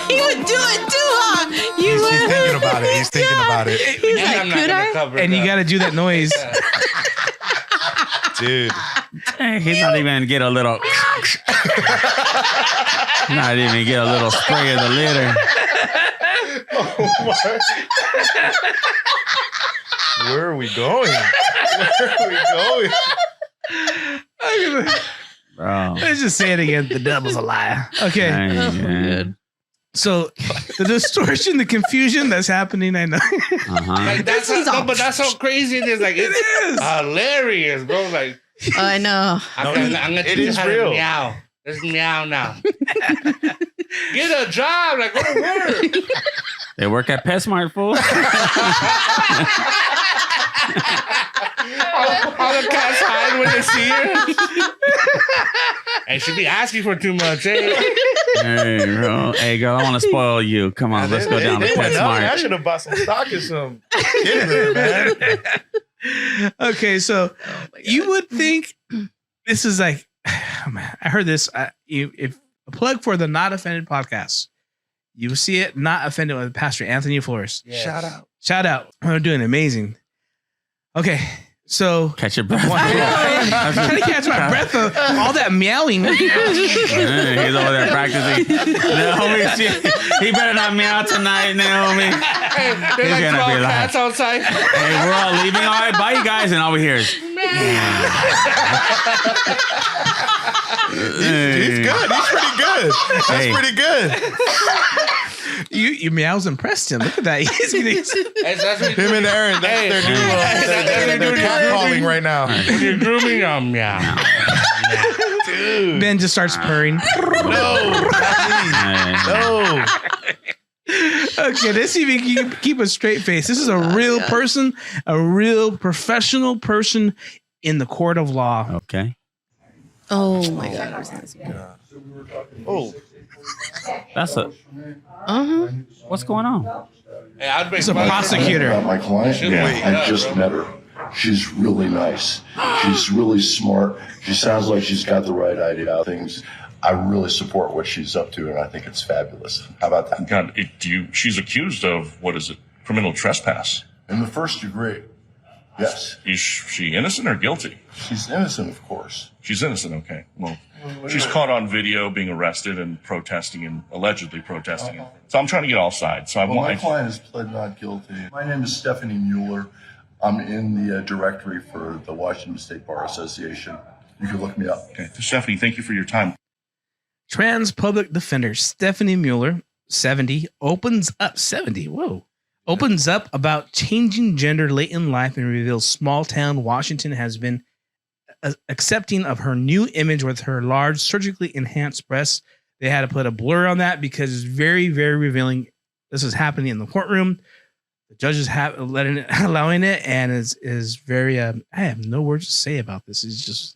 He would do it too, huh? He's thinking about it. He's thinking about it. He's And like, I'm not could gonna I? cover and it you up. got to do that noise. Dude. He's not even gonna get a little. Not even get a little spray of the litter. Where are we going? Where are we going? Bro. Let's just say it again. The devil's a liar. Okay. Man. So the distortion, the confusion that's happening, I know. Uh-huh. Like that's He's all- but that's how crazy it is. Like it's is. hilarious, bro. Like I know. No, I'm gonna it teach you is how real. to meow. Let's meow now. Get a job, like go to work. They work at PetSmart, fool. All the cats hide when they see her. And should be asking for too much, eh? Hey, bro. Hey, girl, I want to spoil you. Come on, let's go down to They went up. I PetSmart. should have bought some stock and some kitty litter, man. Okay, so you would think this is like, oh man, I heard this. If a plug for the Not Offended podcast, you will see it. Not Offended with Pastor Anthony Flores. Yes. Shout out. I'm doing amazing. Okay, so Catch your breath. I'm trying to catch my breath of all that meowing. He's over there practicing. Naomi, he better not meow tonight, Naomi. Hey, He's there's like gonna 12 be like- cats outside. Hey, we're all leaving. All right, bye, you guys. And all we hear is, He's good. He's pretty good. That's Hey. pretty good. You meows impressed him. Look at that. He's Hey, so that's what Him and Aaron, Hey, they're doing hey, they're cat calling right now. When you're grooming them, meow. Dude. Ben just starts purring. No. No. Okay, let's see if we can keep a straight face. This is a real person, a real professional person in the court of law. okay. Oh my God. Oh. That's a, Uh-huh. what's going on? Hey, I'd make He's a fun of prosecutor. About my client? Should Yeah, wait I up, just bro. met her. She's really nice. She's really smart. She sounds like she's got the right idea about things. I really support what she's up to, and I think it's fabulous. How about that? God, she's accused of, what is it, criminal trespass? In the first degree, yes. Is she innocent or guilty? She's innocent, of course. She's innocent, okay. Well, she's caught on video being arrested and protesting and allegedly protesting. So I'm trying to get all sides. So my client has pled not guilty. My name is Stephanie Mueller. I'm in the directory for the Washington State Bar Association. You can look me up. Okay. Stephanie, thank you for your time. Trans public defender Stephanie Mueller, 70, opens up 70. Whoa. Opens up about changing gender late in life and reveals small town Washington has been accepting of her new image with her large surgically enhanced breasts. They had to put a blur on that because it's very, very revealing. This is happening in the courtroom. The judges have allowing it, and is very. I have no words to say about this.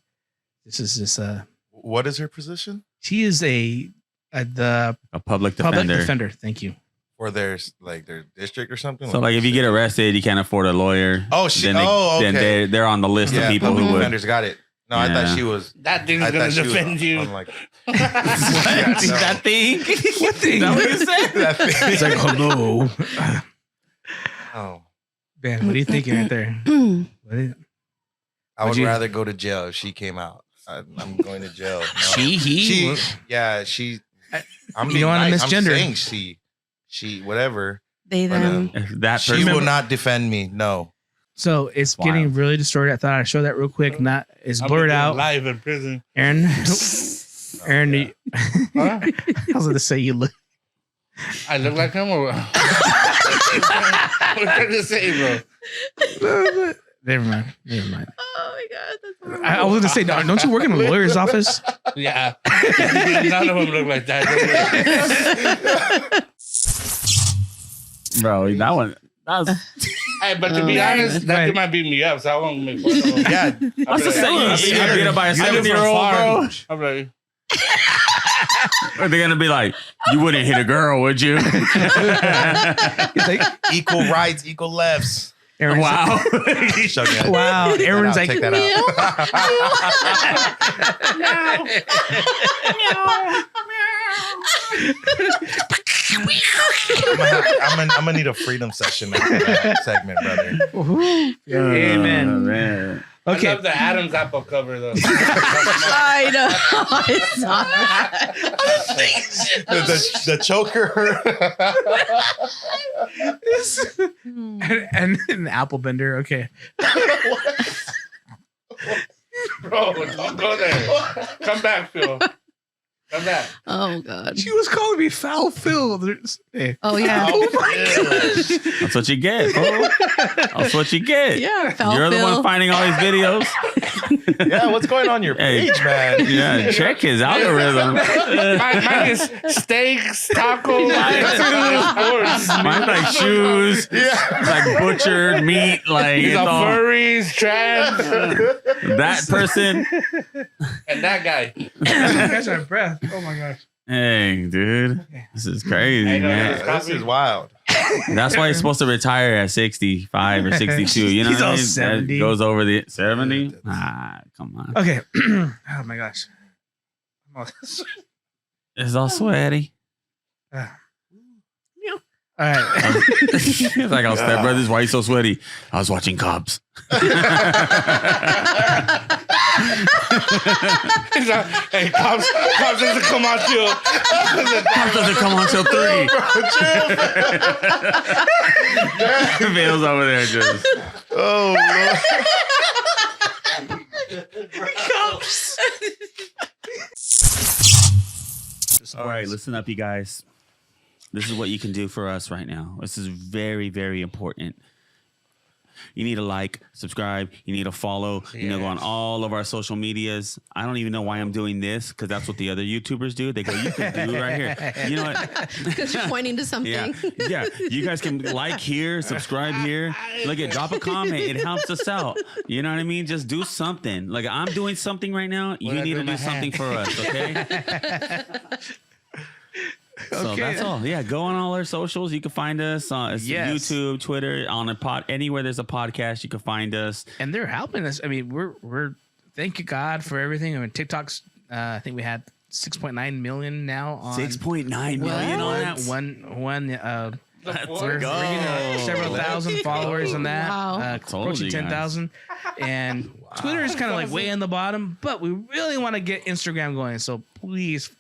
What is her position? She is a public defender. Thank you. For their district or something. So like if you get arrested, you can't afford a lawyer. Okay. Then they're on the list of people who would. Defenders got it. No, I thought she was. That thing's gonna defend you. That thing? What thing? That what you said? That thing. It's like hello. Oh, Ben, what are you thinking right there? I would rather go to jail if she came out. I'm going to jail. No. She. Yeah, she. I'm you don't want to misgender. I'm saying she, whatever. They, them. That she will not defend me. No. So it's getting really distorted. I thought I'd show that real quick. It's blurred out. Live in prison. Aaron, I was going to say you look. I look like him or what? What did you say, bro? Never mind. Oh my God. That's I was going to say, don't you work in a lawyer's office? Yeah. None of them look like that. Bro, that one. That was. Hey, but to be honest, that kid might beat me up, so I won't make fun of him. Yeah. That's the same. You get beat up by a 7-year-old, bro. I'm like, Or they're gonna be like, you wouldn't hit a girl, would you? Like, equal rights, equal lefts. Aaron's wow. Wow. Aaron's like, take that I'm gonna need a freedom session after that segment, brother. Amen. Man. Okay. I love the Adam's apple cover though. I know. I saw that. the choker. and the apple bender. Okay. Bro, don't go there. Come back, Phil. Come back. Oh God. She was calling me foul Phil. Hey. Oh yeah. Oh my gosh. That's what you get, bro. That's what you get. Yeah. Foul You're the Phil. one finding all these videos. Yeah, what's going on your page, man? Yeah, check his algorithm. Mine is steaks, tacos, sports. Mine's like shoes. Yeah. Like butchered meat. Like He's it's a all, furries, trans, that person. and that guy. Catch my breath. Oh my gosh. Hey, dude. This is crazy, man. This is wild. That's why he's supposed to retire at 65 or 62. You know He's what I all mean? 70. That goes over the 70. Ah, come on. Okay. Oh my gosh. It's all sweaty. All right. It's like, I'll step brothers. Why are you so sweaty? I was watching Cops. Hey, Cops doesn't come on till. Cops doesn't come on till 3. Bill's over there just. Oh, Lord. Cops. All right, listen up, you guys. This is what you can do for us right now. This is very, very important. You need to like, subscribe. You need to follow. You need to go on all of our social medias. I don't even know why I'm doing this because that's what the other YouTubers do. They go, you can do it right here. You know what? Because you're pointing to something. Yeah. You guys can like here, subscribe here. Look at, drop a comment. It helps us out. You know what I mean? Just do something. Like I'm doing something right now. You need to do something for us, okay? So that's all. Yeah, go on all our socials. You can find us on YouTube, Twitter, on a pod, anywhere there's a podcast, you can find us. And they're helping us. I mean, we're thank you God for everything. I mean, TikTok's. I think we had 6.9 million now on 6.9 million on that one. We're several thousand followers on that. Wow. Approaching 10,000. And Twitter is kind of like way in the bottom, but we really want to get Instagram going. So please,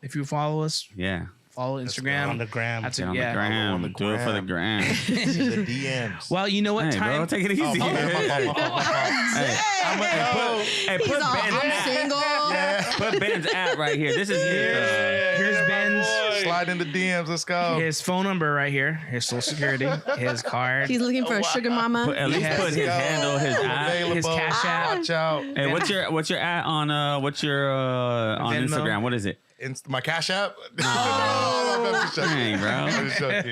if you follow us, follow Instagram. On the gram. That's on it. Yeah. the gram. Do it for the gram. The DMs. Well, you know what? Hey, bro, take it easy. He's all, I'm single. Put Ben's at right here. This is Here's Ben's. Slide in the DMs. Let's go. His phone number right here. His social security. His card. He's looking for a sugar mama. At least put his handle, his at, his cash app. Watch out. Hey, what's your at on on Venmo? Instagram? What is it? My Cash App? Dang, bro. You said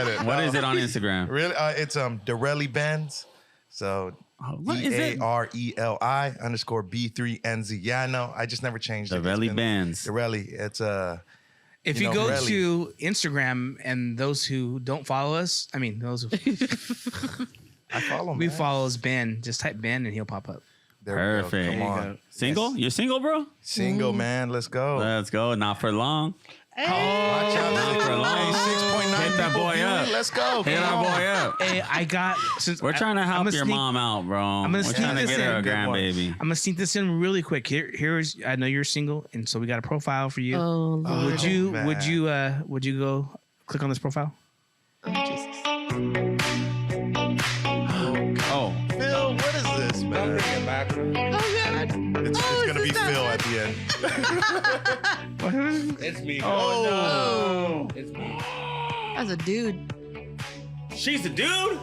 it. What is it on Instagram? Really? It's Dareli Benz. So what is it? DARELI_B3NZ. Yeah, I know. I just never changed it. Dareli Benz. Dareli. It's If you go to Instagram and those who don't follow us, I mean those who I follow him. we follow as Ben, just type Ben and he'll pop up. There Perfect. we go. Come There you on. go. Single? You're single, bro? Single, man. Let's go. Let's go. Not for long. Watch out. Not for long. 6.9 Hit that people boy viewing. up. Let's go. Hit Come our on. boy up. Hey, I got since We're trying to help your sneak, mom out, bro. gonna We're sneak trying to this get her a in. grandbaby. I'm gonna sneak this in really quick. Here's I know you're single, and so we got a profile for you. Oh, Lord. would you man. would you go click on this profile? Oh, Jesus. Oh, Phil, what is this, Don't man? bring it back. Oh, God. It's going to be Phil at the end. It's me. Oh, no. It's me. That's a dude. she's a dude?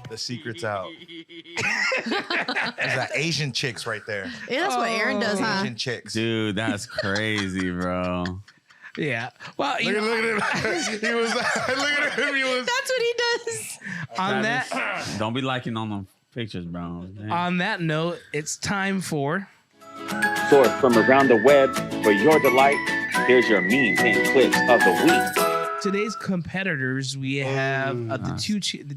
The secret's out. There's that Asian chicks right there. Yeah, that's what Aaron does, huh? Asian chicks. Dude, that's crazy, bro. Yeah. Well, you Look know, at him. He was. Look at him. He was. That's what he does. on that Don't be liking on them pictures, bro. Dang. on that note, it's time for Source from around the web for your delight. Here's your memes and clips of the week. today's competitors. We have the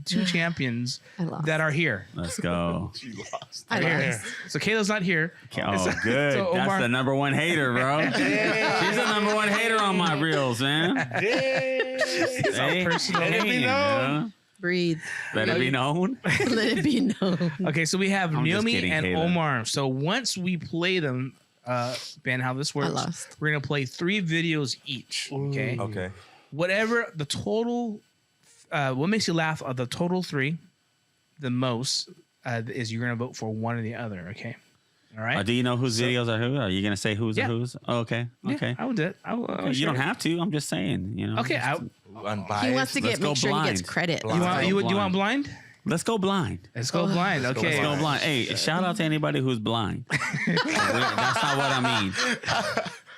two champions I lost. that are here. Let's go. She lost. I lost. So Kayla's not here. Oh, good. So That's Omar- the number one hater, bro. She's the number one hater on my reels, man. Hey, personal. hey, Let it be bro. Breathe. Let it be known. Let it be known. Okay, so we have I'm just Naomi kidding, and Kayla. Omar. So once we play them, Ben, how this works? lost. We're gonna play 3 videos each. Okay. Okay. Whatever the total, what makes you laugh of the total 3, the most is you're gonna vote for one or the other. Okay. All right. Do you know whose videos are who? Are you gonna say who's Yeah. are whose? Oh, okay. Yeah, Okay. I will do it. You don't have to. I'm just saying. You know. Okay. Unbiased. He wants to Let's go make sure he gets blind. credit. You want you want blind? Let's go blind. Let's go blind. Let's Okay. go blind. Hey, shout out to anybody who's blind. That's not what I mean.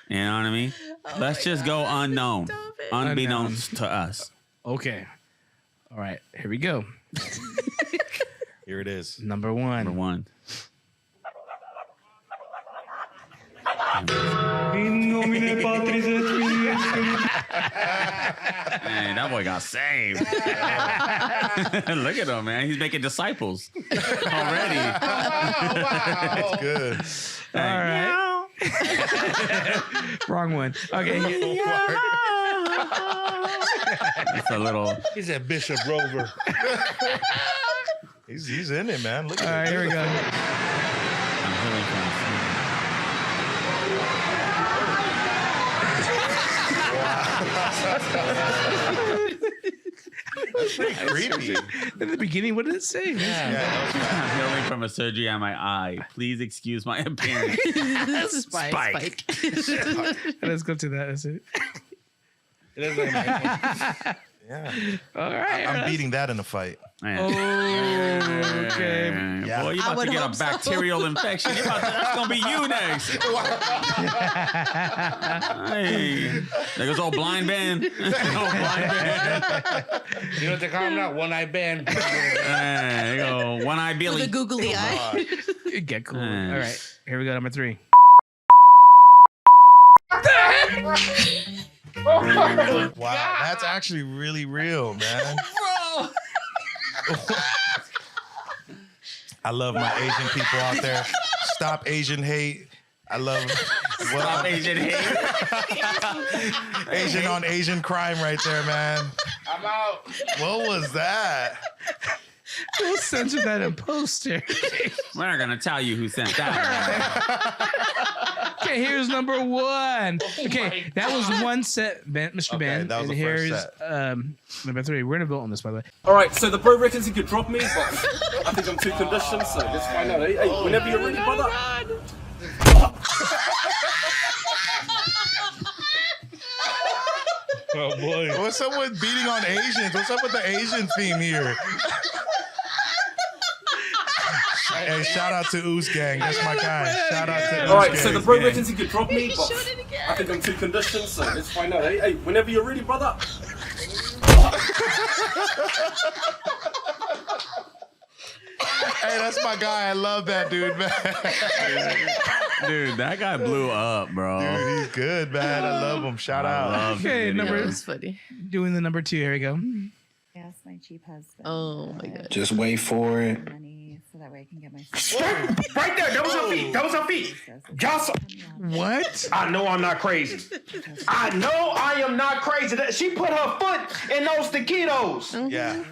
You know what I mean? Let's just go unknown, unbeknownst to us. Okay. All right. Here we go. Here it is. Number 1. Number 1. Man, that boy got saved. Look at him, man. He's making disciples already. That's good. All right. Wrong one. Okay. It's a little. He said Bishop Rover. He's in it, man. Look All at right. it. Here we go. I'm healing from That's pretty creepy. In the beginning, what did it say? I'm healing from a surgery on my eye. Please excuse my appearance. Spike. Let's go to that. That's it. It is like my- Yeah. All right. I'm beating that in a fight. Man. Okay. Yeah. Boy, you I about would to get a hope so. bacterial infection. That's gonna be you next. Hey, there goes old blind Ben. Old blind Ben. You know what they call him now? One-eye band. There you go. One eye With Billy. a googly eye. Get cool. All right. Here we go. Number 3. Wow, that's actually really real, man. I love my Asian people out there. Stop Asian hate. I love Stop Asian hate. Asian on Asian crime right there, man. I'm out. What was that? We'll censor that in poster. We're not gonna tell you who sent that. Okay, here's number one. Okay, that was one set, Mr. Ben. That was and the first here's number three. We're gonna vote on this, by the way. All right, so the bro reckons he could drop me, but I think I'm too conditioned, so let's find out. Hey, whenever you're ready, brother. Oh boy. What's up with beating on Asians? What's up with the Asian theme here? Hey, shout out to Oos Gang. That's my guy. Shout out to Oos Gang. All right, so the bro reckons he could drop me, but I think I'm too conditioned, so let's find out. Hey, whenever you're ready, brother. Hey, that's my guy. I love that dude, man. Dude, that guy blew up, bro. Dude, he's good, man. I love him. Shout out. Okay, That was funny. doing the number two. Here we go. Yes, my cheap husband. Oh my god. Just wait for it. Money so that way I can get my. Right there, that was her feet. That was her feet. Jocelyn. What? I know I'm not crazy. I know I am not crazy. She put her foot in those taquitos. Yeah.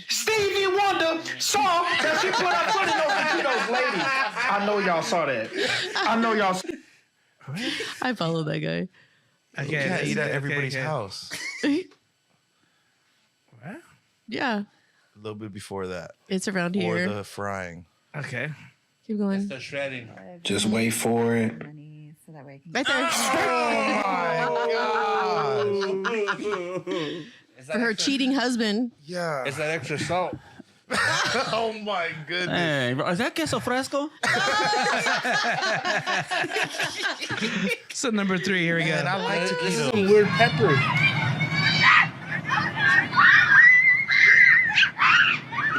Stevie Wonder saw that she put her foot in those taquitos, ladies. I know y'all saw that. I know y'all. I follow that guy. You can't eat at everybody's house. Yeah. A little bit before that. It's around Or here. the frying. Okay. Keep going. The shredding. Just wait for it. Money so that way I can Right there. Oh my gosh. For her cheating husband. Yeah. It's that extra salt. Oh my goodness. Hey, bro, is that queso fresco? So number three. Here we go. Man, I like taquitos. Some weird pepper.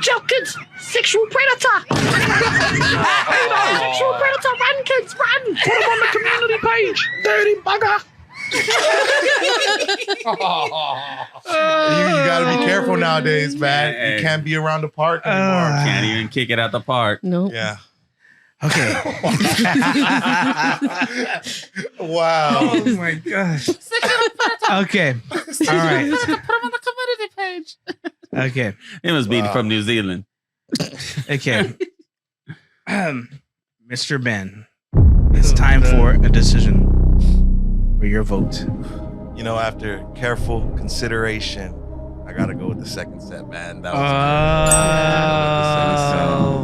Jenkins, sexual predator. Sexual predator. Run, kids, run. Put him on the community page. Dirty bugger. You gotta be careful nowadays, man. Hey. You can't be around the park anymore. Can't even kick it out the park. No. Yeah. Okay. Wow. Oh my gosh. Okay. All right. Put him on the community page. Okay. It must be from New Zealand. Okay. Mr. Ben, it's time for a decision for your vote. You know, after careful consideration, I gotta go with the second set, man. That was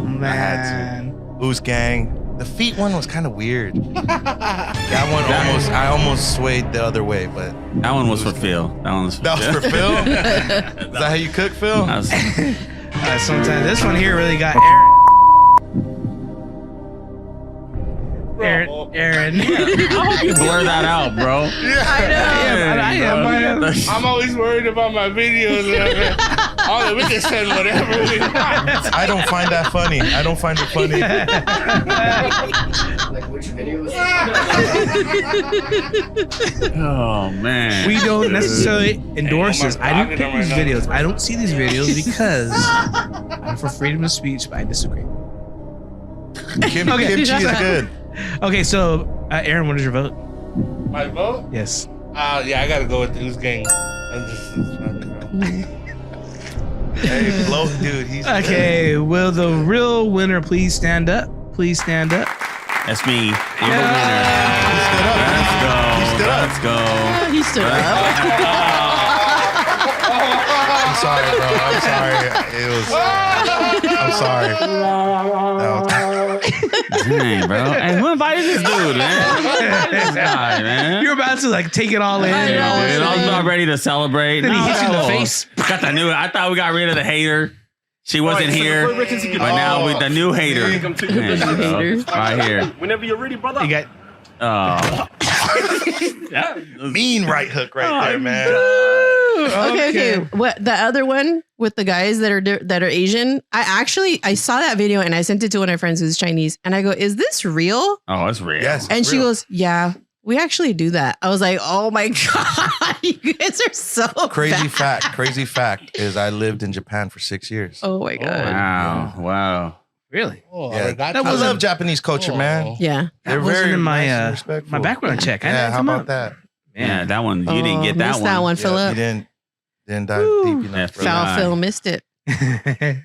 good. Man. I had to. Oos Gang. The feet one was kind of weird. That one I almost swayed the other way, but that one was for Phil. That was for Phil? Is that how you cook, Phil? Sometimes this one here really got Aaron. Aaron. I hope you blur that out, bro. Yeah. I am. I'm always worried about my videos. We can send whatever we want. I don't find that funny. I don't find it funny. Like which videos? Oh man. We don't necessarily endorse this. I didn't pick these videos. I don't see these videos because I'm for freedom of speech, but I disagree. Kimchi is good. Okay, so Aaron, what is your vote? My vote? Yes. Yeah, I gotta go with Oos Gang. Hey, blow, dude. He's okay. Will the real winner please stand up? Please stand up. That's me. I'm the winner. He stood up. Let's go. He stood up. I'm sorry, bro. I'm sorry. I'm sorry. Dang, bro. Hey, who invited this dude, man? Who invited this guy, man? You're about to like take it all in. I was about ready to celebrate. Then he hits you in the face. Got the new. I thought we got rid of the hater. She wasn't here, but now with the new hater. Right here. Whenever you're ready, brother. You got. Mean right hook right there, man. Okay. What the other one with the guys that are Asian? I saw that video and I sent it to one of my friends who's Chinese, and I go, "Is this real?" Oh, it's real. Yes. And she goes, "Yeah." We actually do that. I was like, oh my God, you guys are so Crazy bad. Crazy fact is I lived in Japan for 6 years. Oh my God. Wow. Really? Yeah. I love Japanese culture, man. Yeah. They're That wasn't very in my nice and respectful. my background check. I Yeah, didn't how come about up. that? Yeah, that one. You didn't get that missed one. that one, Yeah, Philip. you didn't dive deep enough. bro. Foul Phil missed it.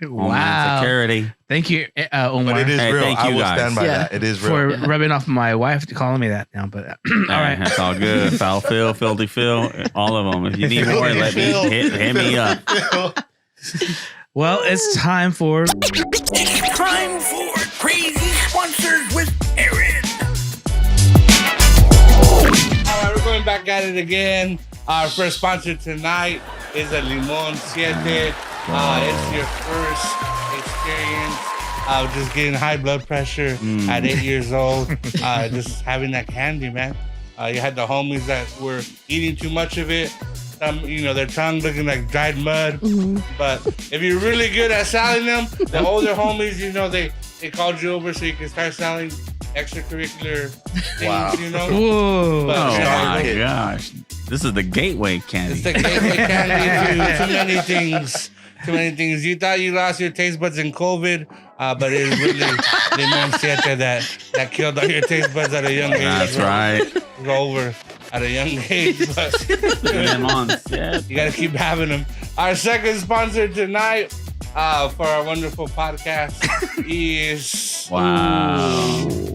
Wow. Security. Thank you, Omar. But it is Hey, real. thank I you will guys. stand by Yeah. that. It is real. for rubbing off my wife calling me that now. But all right. That's all good. Foul Phil, Filthy Phil, all of them. If you need more, let me hit me up. Well, it's time for Time for Crazy Sponsors with Aaron. All right, we're going back at it again. Our first sponsor tonight is a Limon Siete. It's your first experience of just getting high blood pressure at 8 years old. Just having that candy, man. You had the homies that were eating too much of it. Their tongue looking like dried mud. But if you're really good at selling them, the older homies, they called you over so you can start selling extracurricular things, Whoa. But, Oh my gosh. This is the gateway candy. It's the gateway candy to too many things. Too many things. You thought you lost your taste buds in COVID, but it was really Limon Siete that killed all your taste buds at a young age. That's right. It's over at a young age. But Limon Siete. you got to keep having them. Our second sponsor tonight for our wonderful podcast is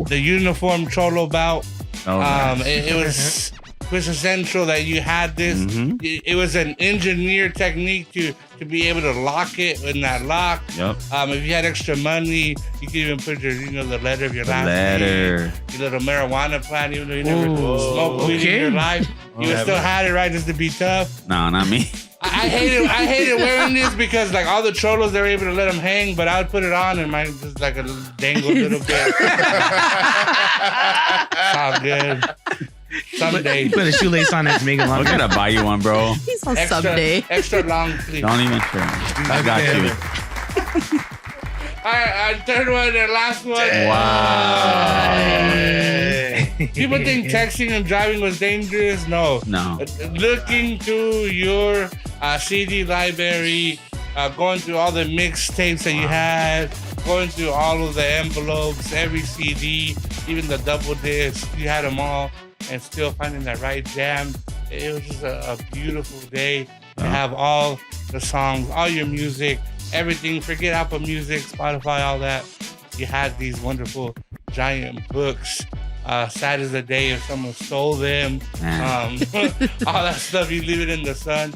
the Uniform Cholo Bout. Oh, nice. It was quintessential that you had this. It was an engineered technique to be able to lock it in that lock. Yep. If you had extra money, you could even put your, the letter of your last Letter. name, your little marijuana plant, even though you never smoked weed in your life. You still had it, right, just to be tough. No, not me. I hated wearing this because like all the cholos, they were able to let them hang, but I would put it on and mine just like a dangle a little bit. It's all good. Someday. Put a shoelace on it to make it longer. We're gonna buy you one, bro. He's on someday. Extra long sleeve. Don't even trip. I got you. All right, our third one and last one. Wow. People think texting and driving was dangerous. No. Looking through your CD library, going through all the mixtapes that you had, going through all of the envelopes, every CD, even the double disc, you had them all, and still finding that right jam. It was just a beautiful day to have all the songs, all your music, everything. Forget Apple Music, Spotify, all that. You had these wonderful giant books. Sad as the day if someone stole them. All that stuff, you leave it in the sun,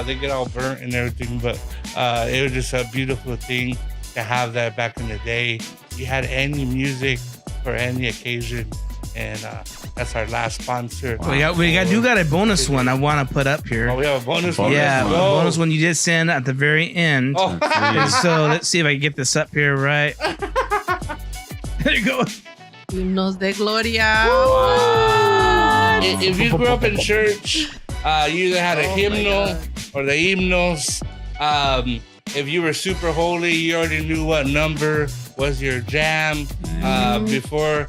they get all burnt and everything. But it was just a beautiful thing to have that back in the day. You had any music for any occasion. And that's our last sponsor. We got a bonus one I want to put up here. Oh, we have a bonus one. Yeah, a bonus one you did send at the very end. Oh. And so let's see if I can get this up here right. There you go. Himnos de Gloria. If you grew up in church, you either had a hymnal or the hymnos. If you were super holy, you already knew what number was your jam. Before,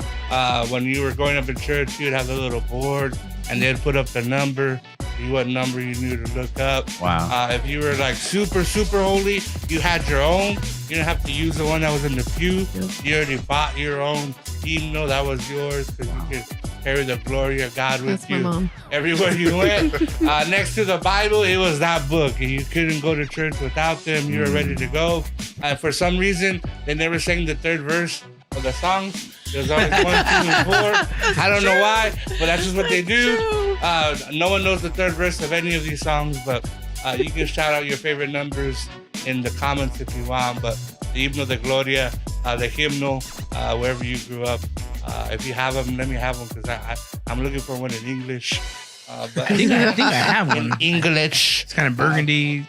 when you were growing up in church, you'd have a little board and they'd put up the number, what number you knew to look up. Wow. If you were like super, super holy, you had your own. You didn't have to use the one that was in the pew. You already bought your own hymnal. That was yours because you could carry the glory of God with That's my you mom. everywhere you went. Next to the Bible, it was that book. And you couldn't go to church without them. You were ready to go. And for some reason, they never sang the third verse of the songs. There's always 1, 2, and 4. I don't know why, but that's just what they do. No one knows the third verse of any of these songs, but you can shout out your favorite numbers in the comments if you want. But the Himno de Gloria, the hymnal, wherever you grew up, if you have them, let me have them because I'm looking for one in English. But I think I have one. In English. It's kind of burgundy.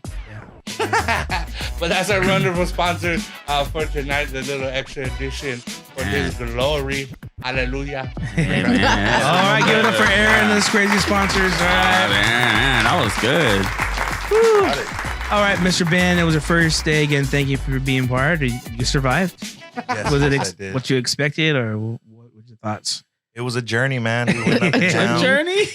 But that's our wonderful sponsor for tonight, the little extra edition for His glory. Hallelujah. Amen. All right, give it up for Aaron and his crazy sponsors. All right. Man, that was good. All right, Mr. Ben, it was your first day. Again, thank you for being part. You survived. Yes, Was it I did. what you expected, or what were your thoughts? It was a journey, man. We went up and down. A journey?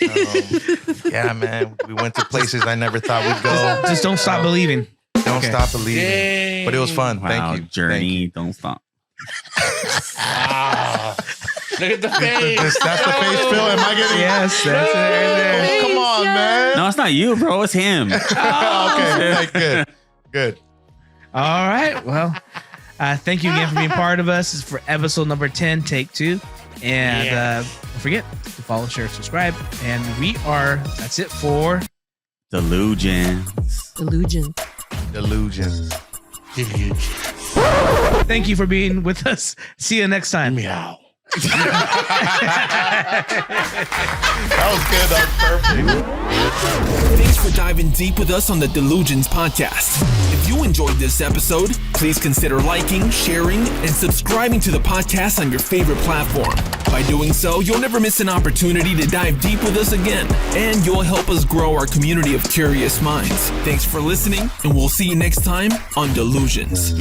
Yeah, man. We went to places I never thought we'd go. Just don't stop believing. Don't stop believing. Dang. But it was fun. Wow, Thank you. Journey, don't stop. Wow. Look at the face. That's the face, Phil. Am I getting? Yes, that's it right there. Come on, man. No, it's not you, bro. It's him. Okay, good. All right. Well, thank you again for being part of us. This is for episode number 10, take 2. And don't forget to follow, share, subscribe. And that's it for Delugence. Delusions. Thank you for being with us. See you next time. Meow. That was good. That was perfect. Thanks for diving deep with us on the Delugence podcast. If you enjoyed this episode, please consider liking, sharing, and subscribing to the podcast on your favorite platform. By doing so, you'll never miss an opportunity to dive deep with us again, and you'll help us grow our community of curious minds. Thanks for listening, and we'll see you next time on Delugence.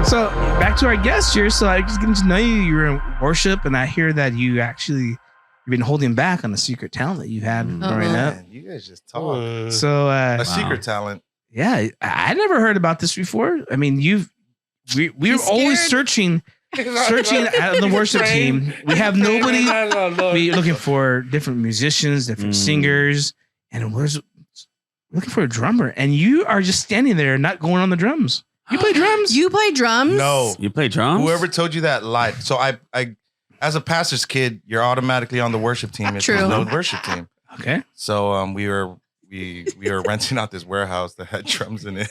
So back to our guest here. So I just getting to know you. You're in worship, and I hear that you've been holding back on the secret talent that you had growing up. Man, you guys just talk. So A secret talent. Yeah, I never heard about this before. I mean, we were always searching out of the worship team. We have nobody. We're looking for different musicians, different singers, and we're looking for a drummer. And you are just standing there, not going on the drums. You play drums? You play drums? No. You play drums? Whoever told you that lied. So I as a pastor's kid, you're automatically on the worship team. If there's no worship team. Okay. So we were renting out this warehouse that had drums in it.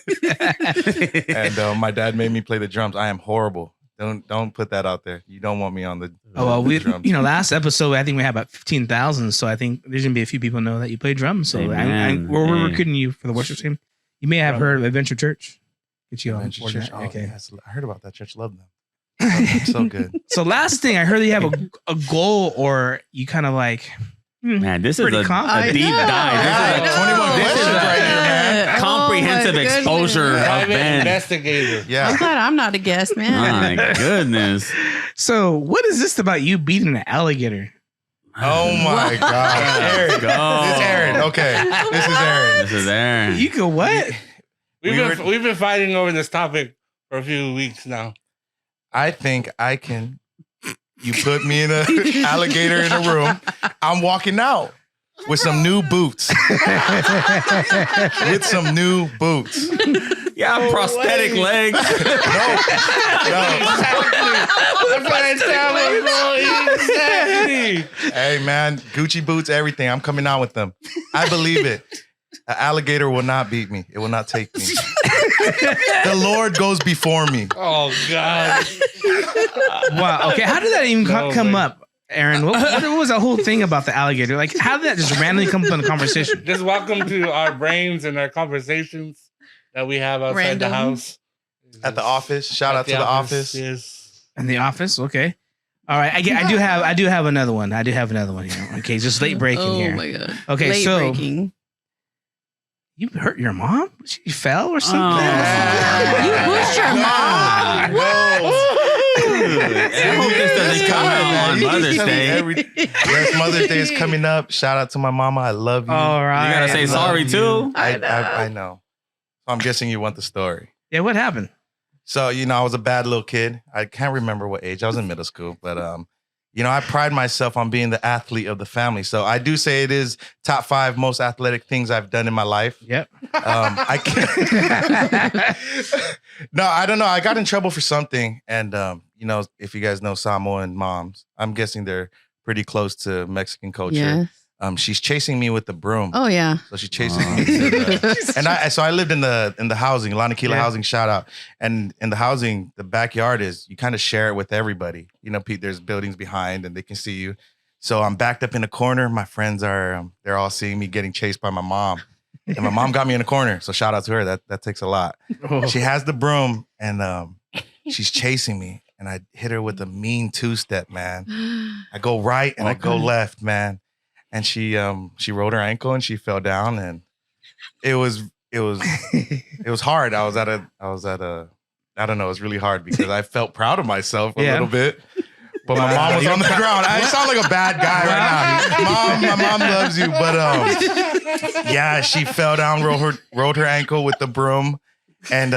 And my dad made me play the drums. I am horrible. Don't put that out there. You don't want me on the drums. Last episode I think we had about 15,000. So I think there's gonna be a few people know that you play drums. So we're recruiting you for the worship team. You may have heard of Adventure Church. Get you on board. Church. Oh, Okay. yes. I heard about that church. Love them. So good. So last thing I heard that you have a goal, or you kind of like. Man, this is a deep dive. This is 21 questions right here, man. Comprehensive exposure of Private Ben. investigator. Yeah. I'm glad I'm not a guest, man. My goodness. So what is this about you beating an alligator? Oh my gosh. Aaron. Go. This is Aaron. Okay. This is Aaron. This is Aaron. You go what? We've been fighting over this topic for a few weeks now. I think I can. You put me in an alligator in a room. I'm walking out with some new boots. With some new boots. Yeah, prosthetic legs. Exactly. Hey man, Gucci boots, everything. I'm coming out with them. I believe it. An alligator will not beat me. It will not take me. The Lord goes before me. Oh God. Wow. Okay. How did that even come up, Aaron? What was the whole thing about the alligator? Like, how did that just randomly come up in the conversation? Just welcome to our brains and our conversations that we have outside the house. At the office. Shout out to the office. Yes. In the office. Okay. All right. I do have another one. Here. Okay. Just late breaking here. Oh my God. Okay. Late so breaking. you hurt your mom? She fell or something? You pushed your mom. I hope this doesn't come out on Mother's Day. Yes, Mother's Day is coming up. Shout out to my mama. I love you. All right. You gotta say sorry too. I know. I'm guessing you want the story. Yeah. What happened? So, I was a bad little kid. I can't remember what age. I was in middle school, but I pride myself on being the athlete of the family. So I do say it is top 5 most athletic things I've done in my life. Yep. I can't. No, I don't know. I got in trouble for something. And, if you guys know Samoan moms, I'm guessing they're pretty close to Mexican culture. Yeah. She's chasing me with the broom. Oh yeah. So she chases me. So I lived in the housing, Lanakila housing, shout out. And in the housing, the backyard you kind of share it with everybody. There's buildings behind and they can see you. So I'm backed up in a corner. My friends they're all seeing me getting chased by my mom. And my mom got me in a corner. So shout out to her. That takes a lot. Oh. She has the broom and she's chasing me. and I hit her with a mean 2-step, man. I go right and I go left, man. And she rolled her ankle and she fell down, and it was hard. I was at a I don't know, it was really hard because I felt proud of myself a little bit. But my mom was on the ground. I sound like a bad guy right now. Mom, my mom loves you. But yeah, she fell down, rolled her ankle with the broom. And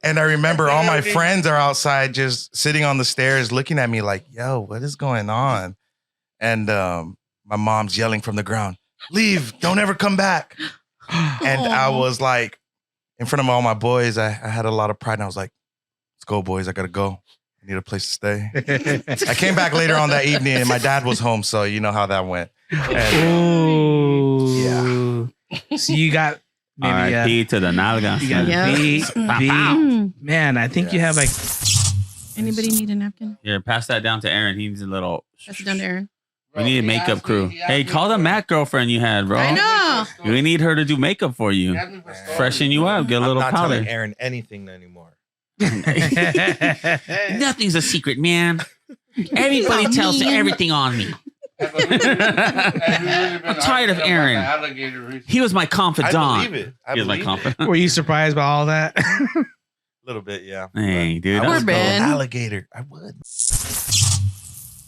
and I remember all my friends are outside just sitting on the stairs looking at me like, yo, what is going on? And my mom's yelling from the ground, leave, don't ever come back. And I was like, in front of all my boys, I had a lot of pride. And I was like, let's go, boys. I got to go. I need a place to stay. I came back later on that evening and my dad was home. So you know how that went. And, yeah. So you got maybe R.I.P. to the nalgas. You got beat. Man, I think you have like. Anybody need a napkin? Here, pass that down to Aaron. He needs a little. Pass it down to Aaron. We need a makeup crew. Hey, call the Mac girlfriend you had, bro. I know. We need her to do makeup for you. Freshen you up. Get a little I'm not powder. telling Aaron anything anymore. Nothing's a secret, man. Everybody tells everything on me. I'm tired of Aaron. He was my confidant. I believe it. He was my confidant. Were you surprised by all that? A little bit, yeah. Hey, dude. I would go Ben. alligator. I would.